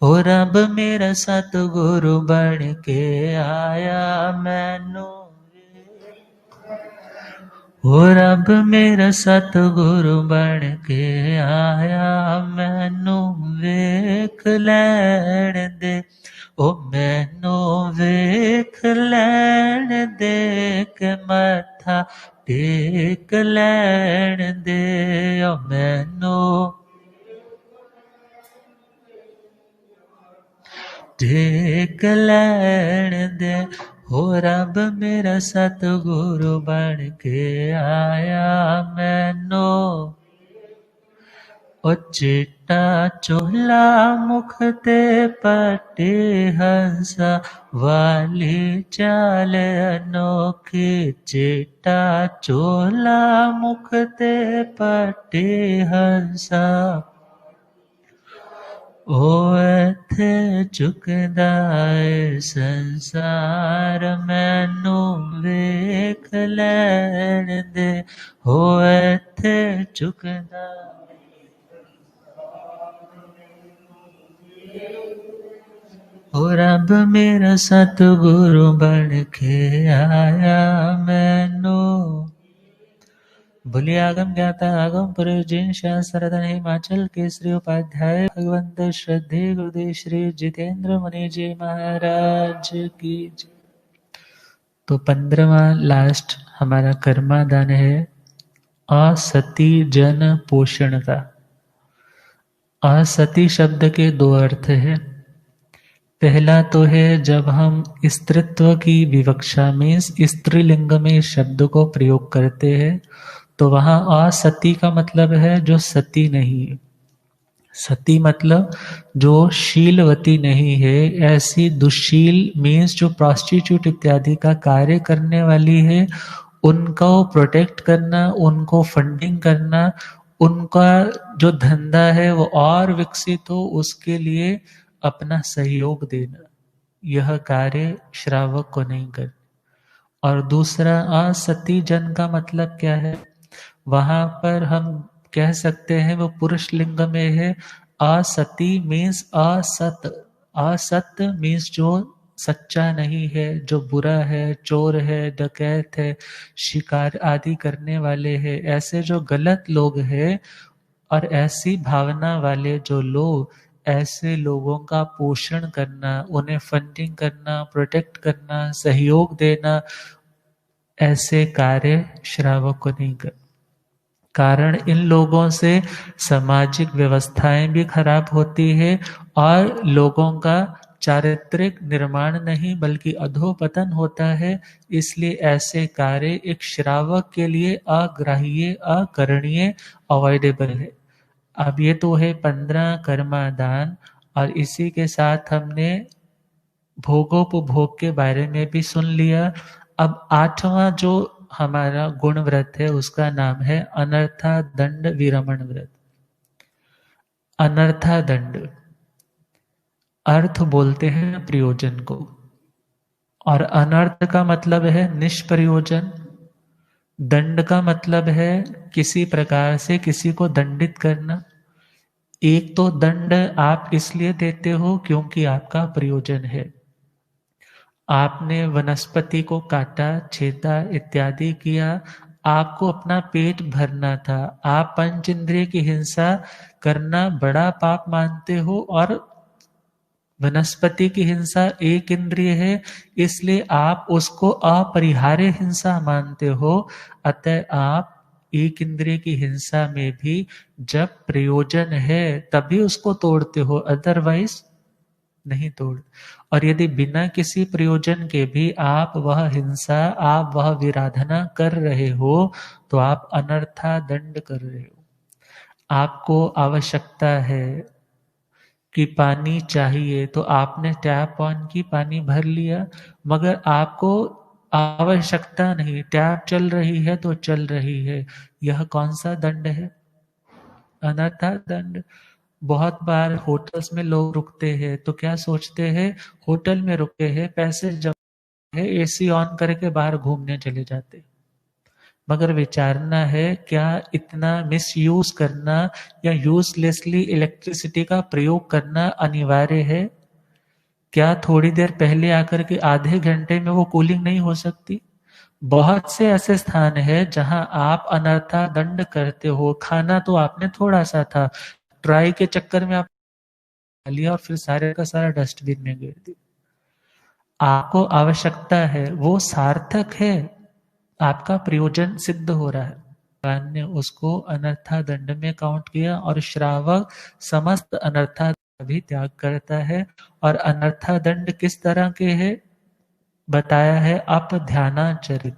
हो रब मेरा सतगुरु बन के आया मैनू, हो रब मेरा सतगुरु बन के आया, मैनू वेख लैण दे, ओ मैनू वेख लैण दे, के मत्था टेक लैण दे, ओ मैनू टेक लैण दे। हो रब मेरा सतगुरु बन के आया, मैनू ओ चिट्टा चोला मुख ते पटे हंसा, वाली चाल अनोखी, चिट्टा चोला मुख ते पटे हंसा, ओ इत्थे झुकदा ए संसार, मैनू वेख लैण दे, हो इत्थे झुकदा ओ रब मेरा सतगुरु बन के आया, मैनू बोलिए आगम ज्ञाता आगम पुरुष जिन शास्त्रधन हिमाचल केसरी उपाध्याय भगवंत श्रद्धे गुरुदेव श्री जितेंद्र मुनि जी महाराज की जय। तो 15वां लास्ट हमारा कर्मादान है असती जन पोषण का। असती शब्द के दो अर्थ हैं। पहला तो है जब हम स्त्रीत्व की विवक्षा में स्त्रीलिंग में शब्द को प्रयोग करते हैं तो वहां असती का मतलब है जो सती नहीं है। सती मतलब जो शीलवती नहीं है, ऐसी दुशील मीन्स जो प्रोस्टिट्यूट इत्यादि का कार्य करने वाली है, उनको प्रोटेक्ट करना, उनको फंडिंग करना, उनका जो धंधा है वो और विकसित हो उसके लिए अपना सहयोग देना, यह कार्य श्रावक को नहीं कर। और दूसरा असती जन का मतलब क्या है, वहां पर हम कह सकते हैं वो पुरुष लिंग में है। असती मीन्स असत, असत मीन्स जो सच्चा नहीं है, जो बुरा है, चोर है, डकैत है, शिकार आदि करने वाले हैं, ऐसे जो गलत लोग हैं और ऐसी भावना वाले जो लोग, ऐसे लोगों का पोषण करना, उन्हें फंडिंग करना, प्रोटेक्ट करना, सहयोग देना, ऐसे कार्य श्रावक को नहीं कर। कारण इन लोगों से सामाजिक व्यवस्थाएं भी खराब होती है और लोगों का चारित्रिक निर्माण नहीं बल्कि अधोपतन होता है। इसलिए ऐसे कार्य एक श्रावक के लिए अग्राह्य, अकरणीय, अवॉइडेबल है। अब ये तो है 15 कर्मादान और इसी के साथ हमने भोगोपभोग के बारे में भी सुन लिया। अब 8वां जो हमारा गुण व्रत है उसका नाम है अनर्था दंड विरमण व्रत। अनर्था दंड, अर्थ बोलते हैं प्रयोजन को, और अनर्थ का मतलब है निष्प्रयोजन, दंड का मतलब है किसी प्रकार से किसी को दंडित करना। एक तो दंड आप इसलिए देते हो क्योंकि आपका प्रयोजन है, आपने वनस्पति को काटा, छेदा इत्यादि किया, आपको अपना पेट भरना था, आप पंच इंद्रिय की हिंसा करना बड़ा पाप मानते हो और वनस्पति की हिंसा एक इंद्रिय है, इसलिए आप उसको अपरिहार्य हिंसा मानते हो। अतः आप एक इंद्रिय की हिंसा में भी जब प्रयोजन है तभी उसको तोड़ते हो, अदरवाइज नहीं तोड़। और यदि बिना किसी प्रयोजन के भी आप वह हिंसा, आप वह विराधना कर रहे हो तो आप अनर्था दंड कर रहे हो। आपको आवश्यकता है कि पानी चाहिए तो आपने टैप ऑन की, पानी भर लिया, मगर आपको आवश्यकता नहीं, टैप चल रही है तो चल रही है, यह कौन सा दंड है? अनर्था दंड। बहुत बार होटल्स में लोग रुकते हैं तो क्या सोचते हैं, होटल में रुके हैं, पैसे जमा है, एसी ऑन करके बाहर घूमने चले जाते। मगर विचारना है क्या इतना मिसयूज करना या यूजलेसली इलेक्ट्रिसिटी का प्रयोग करना अनिवार्य है? क्या थोड़ी देर पहले आकर के आधे घंटे में वो कूलिंग नहीं हो सकती? बहुत से ऐसे स्थान है जहां आप अनर्था दंड करते हो। खाना तो आपने थोड़ा सा था, ट्राई के चक्कर में आप खा लिया और फिर सारे का सारा डस्टबिन में गिर दिया। आपको आवश्यकता है, वो सार्थक है, आपका प्रयोजन सिद्ध हो रहा है। भगवान ने उसको अनर्था दंड में काउंट किया और श्रावक समस्त अनर्था भी त्याग करता है। और अनर्था दंड किस तरह के है बताया है, अपध्यानाचरित,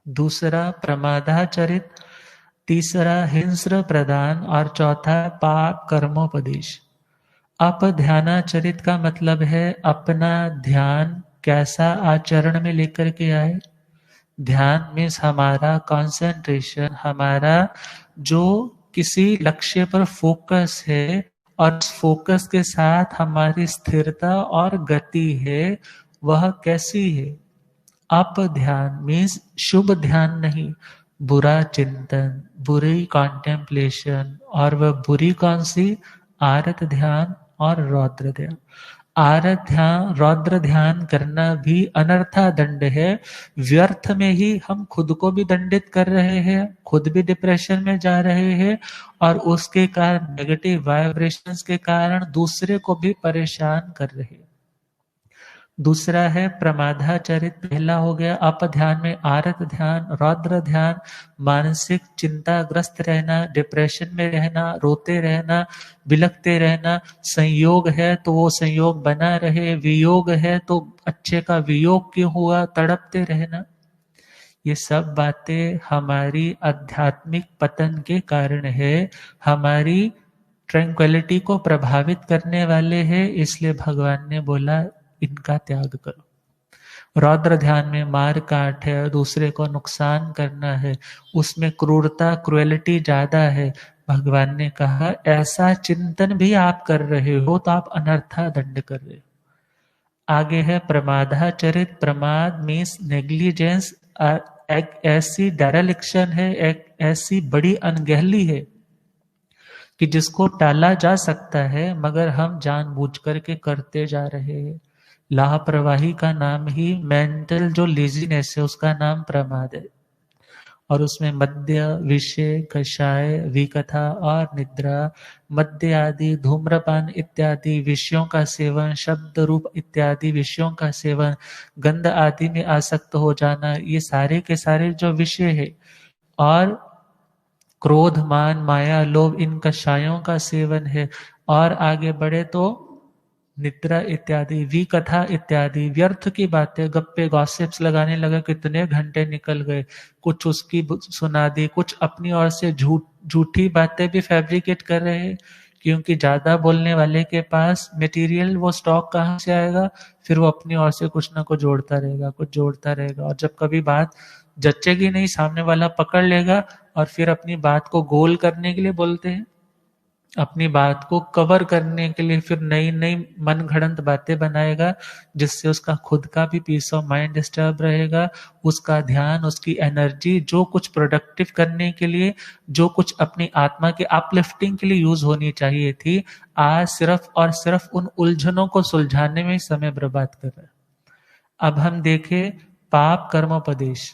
दूसरा प्रमादाचरित, तीसरा हिंस्र प्रदान और चौथा पाप कर्मोपदेश। अपध्यानाचरित का मतलब है अपना ध्यान कैसा आचरण में लेकर के आए। ध्यान मीन्स हमारा कंसंट्रेशन, हमारा जो किसी लक्ष्य पर फोकस है और फोकस के साथ हमारी स्थिरता और गति है, वह कैसी है। अप ध्यान मीन्स शुभ ध्यान नहीं, बुरा चिंतन, बुरी कॉन्टेम्पलेशन। और वह बुरी कौन सी, आरत ध्यान और रौद्र ध्यान। आरत ध्यान रौद्र ध्यान करना भी अनर्था दंड है। व्यर्थ में ही हम खुद को भी दंडित कर रहे हैं, खुद भी डिप्रेशन में जा रहे हैं और उसके कारण नेगेटिव वाइब्रेशंस के कारण दूसरे को भी परेशान कर रहे हैं। दूसरा है प्रमादाचरित। पहला हो गया अपध्यान में आरत ध्यान, रौद्र ध्यान, मानसिक चिंताग्रस्त रहना, डिप्रेशन में रहना, रोते रहना, बिलखते रहना। संयोग है तो वो संयोग बना रहे, वियोग है तो अच्छे का वियोग क्यों हुआ, तड़पते रहना। ये सब बातें हमारी आध्यात्मिक पतन के कारण है, हमारी ट्रैंक्विलिटी को प्रभावित करने वाले हैं। इसलिए भगवान ने बोला इनका त्याग करो। रौद्र ध्यान में मार काट है, दूसरे को नुकसान करना है, उसमें क्रूरता क्रुएलिटी ज्यादा है। भगवान ने कहा ऐसा चिंतन भी आप कर रहे हो तो आप अनर्था दंड कर रहे हो। आगे है प्रमादाचरित। प्रमाद मीन्स नेग्लिजेंस, एक ऐसी डेरेलिक्शन है, एक ऐसी बड़ी अनगहली है कि जिसको टाला जा सकता है मगर हम जानबूझ करके करते जा रहे हैं। लापरवाही का नाम ही, मेंटल जो लेजीनेस है उसका नाम प्रमाद है। और उसमें मद्य, विषय, कषाय, विकथा और निद्रा, मद्य आदि, धूम्रपान इत्यादि विषयों का सेवन, शब्द रूप इत्यादि विषयों का सेवन, गंध आदि में आसक्त हो जाना, ये सारे के सारे जो विषय है। और क्रोध, मान, माया, लोभ, इन कषायों का सेवन है। और आगे बढ़े तो निद्रा इत्यादि, विकथा इत्यादि, व्यर्थ की बातें, गप्पे गॉसिप्स लगाने लगा, कितने घंटे निकल गए, कुछ उसकी सुना दी, कुछ अपनी ओर से झूठी बातें भी फैब्रिकेट कर रहे हैं। क्योंकि ज्यादा बोलने वाले के पास मटेरियल, वो स्टॉक कहाँ से आएगा, फिर वो अपनी ओर से कुछ ना कुछ जोड़ता रहेगा, कुछ जोड़ता रहेगा। और जब कभी बात जचेगी नहीं, सामने वाला पकड़ लेगा और फिर अपनी बात को गोल करने के लिए बोलते हैं, अपनी बात को कवर करने के लिए फिर नई नई मन घड़ंत बातें बनाएगा, जिससे उसका खुद का भी पीस ऑफ माइंड डिस्टर्ब रहेगा। उसका ध्यान, उसकी एनर्जी जो कुछ प्रोडक्टिव करने के लिए, जो कुछ अपनी आत्मा के अपलिफ्टिंग के लिए यूज होनी चाहिए थी, आज सिर्फ और सिर्फ उन उलझनों को सुलझाने में समय बर्बाद कर रहा है। अब हम देखें पाप कर्मोपदेश,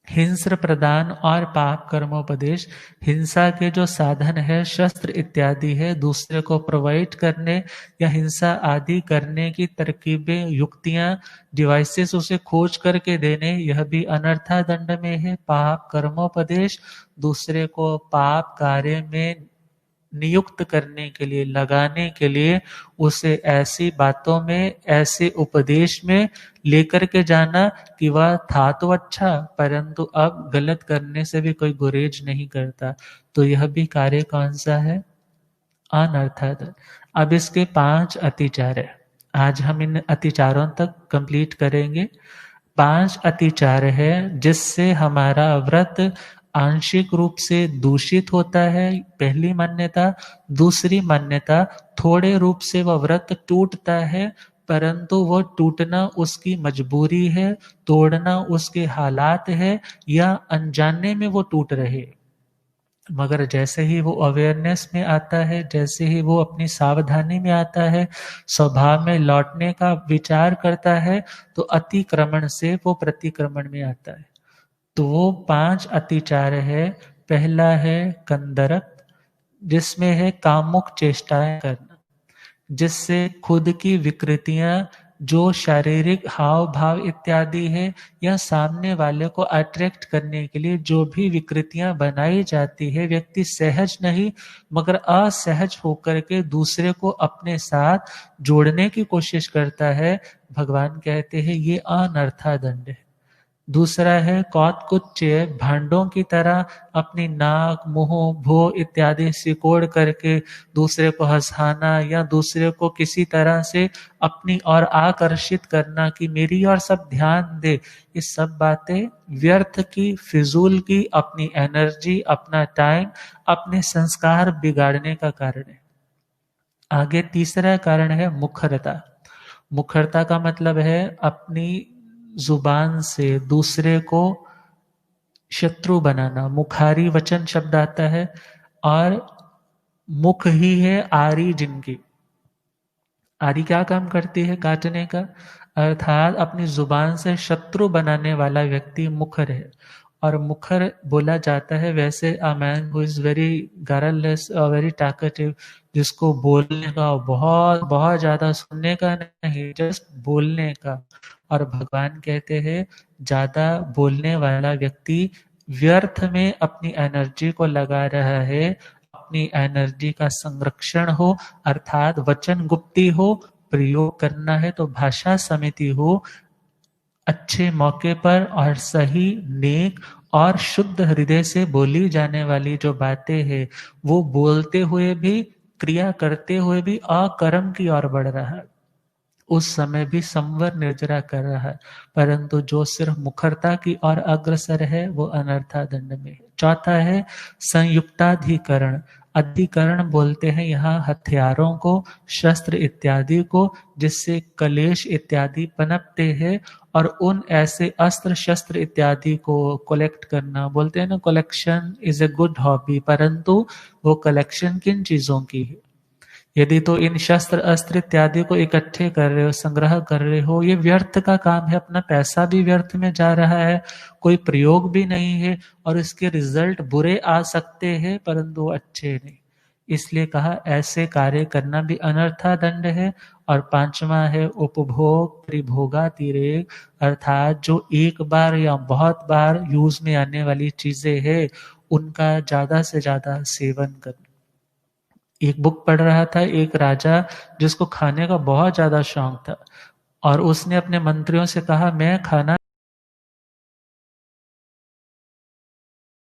हिंस्र प्रदान और पाप कर्मोपदेश। हिंसा के जो साधन है, शस्त्र इत्यादि है, दूसरे को प्रोवाइड करने या हिंसा आदि करने की तरकीबें, युक्तियां, डिवाइसेस उसे खोज करके देने, यह भी अनर्था दंड में है। पाप कर्मोपदेश, दूसरे को पाप कार्य में नियुक्त करने के लिए, लगाने के लिए, उसे ऐसी बातों में, ऐसे उपदेश में लेकर के जाना कि वह था तो अच्छा, परंतु अब गलत करने से भी कोई गुरेज नहीं करता। तो यह भी कार्य कौन सा है, अनर्थात। अब इसके 5 अतिचार है, आज हम इन अतिचारों तक कंप्लीट करेंगे। 5 अतिचार है जिससे हमारा व्रत आंशिक रूप से दूषित होता है, पहली मान्यता। दूसरी मान्यता, थोड़े रूप से वह व्रत टूटता है, परंतु वो टूटना उसकी मजबूरी है, तोड़ना उसके हालात है, या अनजाने में वो टूट रहे। मगर जैसे ही वो अवेयरनेस में आता है, जैसे ही वो अपनी सावधानी में आता है, स्वभाव में लौटने का विचार करता है, तो अतिक्रमण से वो प्रतिक्रमण में आता है। तो वो 5 अतिचार है। पहला है कंदरक, जिसमें है कामुक चेष्टाएं करना, जिससे खुद की विकृतियां, जो शारीरिक हाव भाव इत्यादि है, या सामने वाले को अट्रैक्ट करने के लिए जो भी विकृतियां बनाई जाती है, व्यक्ति सहज नहीं मगर असहज होकर के दूसरे को अपने साथ जोड़ने की कोशिश करता है। भगवान कहते हैं ये अनर्था दंड है। दूसरा है कौतकुच्य, भांडों की तरह अपनी नाक, मुंह, भो इत्यादि सिकोड़ करके दूसरे को हंसाना या दूसरे को किसी तरह से अपनी ओर आकर्षित करना कि मेरी ओर सब ध्यान दे। ये सब बातें व्यर्थ की, फिजूल की, अपनी एनर्जी, अपना टाइम, अपने संस्कार बिगाड़ने का कारण है। आगे तीसरा कारण है मुखरता। मुखरता का मतलब है अपनी जुबान से दूसरे को शत्रु बनाना। मुखारी वचन शब्द आता है, और मुख ही है आरी जिनकी। आरी क्या काम करती है? काटने का। अर्थात अपनी जुबान से शत्रु बनाने वाला व्यक्ति मुखर है। और मुखर बोला जाता है वैसे a man who is very garrulous, very talkative, जिसको बोलने का बहुत बहुत ज्यादा, सुनने का नहीं, जस्ट बोलने का। और भगवान कहते हैं ज्यादा बोलने वाला व्यक्ति व्यर्थ में अपनी एनर्जी को लगा रहा है। अपनी एनर्जी का संरक्षण हो, अर्थात वचन गुप्ती हो, प्रयोग करना है तो भाषा समिति हो, अच्छे मौके पर और सही, नेक और शुद्ध हृदय से बोली जाने वाली जो बातें हैं, वो बोलते हुए भी, क्रिया करते हुए भी अकर्म की ओर बढ़ रहा है, उस समय भी संवर निर्जरा कर रहा है। परंतु जो सिर्फ मुखरता की ओर अग्रसर है वो अनर्था दंड में है। चौथा है संयुक्ताधिकरण। अधिकरण बोलते हैं यहाँ हथियारों को, शस्त्र इत्यादि को, जिससे कलेश इत्यादि पनपते हैं। और उन ऐसे अस्त्र शस्त्र इत्यादि को कलेक्ट करना, बोलते हैं ना collection is a good hobby, परंतु वो कलेक्शन किन चीजों की है? यदि तो इन शस्त्र अस्त्र इत्यादि को इकट्ठे कर रहे हो, संग्रह कर रहे हो, ये व्यर्थ का काम है, अपना पैसा भी व्यर्थ में जा रहा है, कोई प्रयोग भी नहीं है, और इसके रिजल्ट बुरे आ सकते हैं परंतु अच्छे नहीं। इसलिए कहा ऐसे कार्य करना भी अनर्था दंड है। और पांचवा है उपभोग त्रिभोगातिरेक, अर्थात जो एक बार या बहुत बार यूज में आने वाली चीजें हैं उनका ज्यादा से ज्यादा सेवन करना। एक बुक पढ़ रहा था, एक राजा जिसको खाने का बहुत ज्यादा शौक था, और उसने अपने मंत्रियों से कहा मैं खाना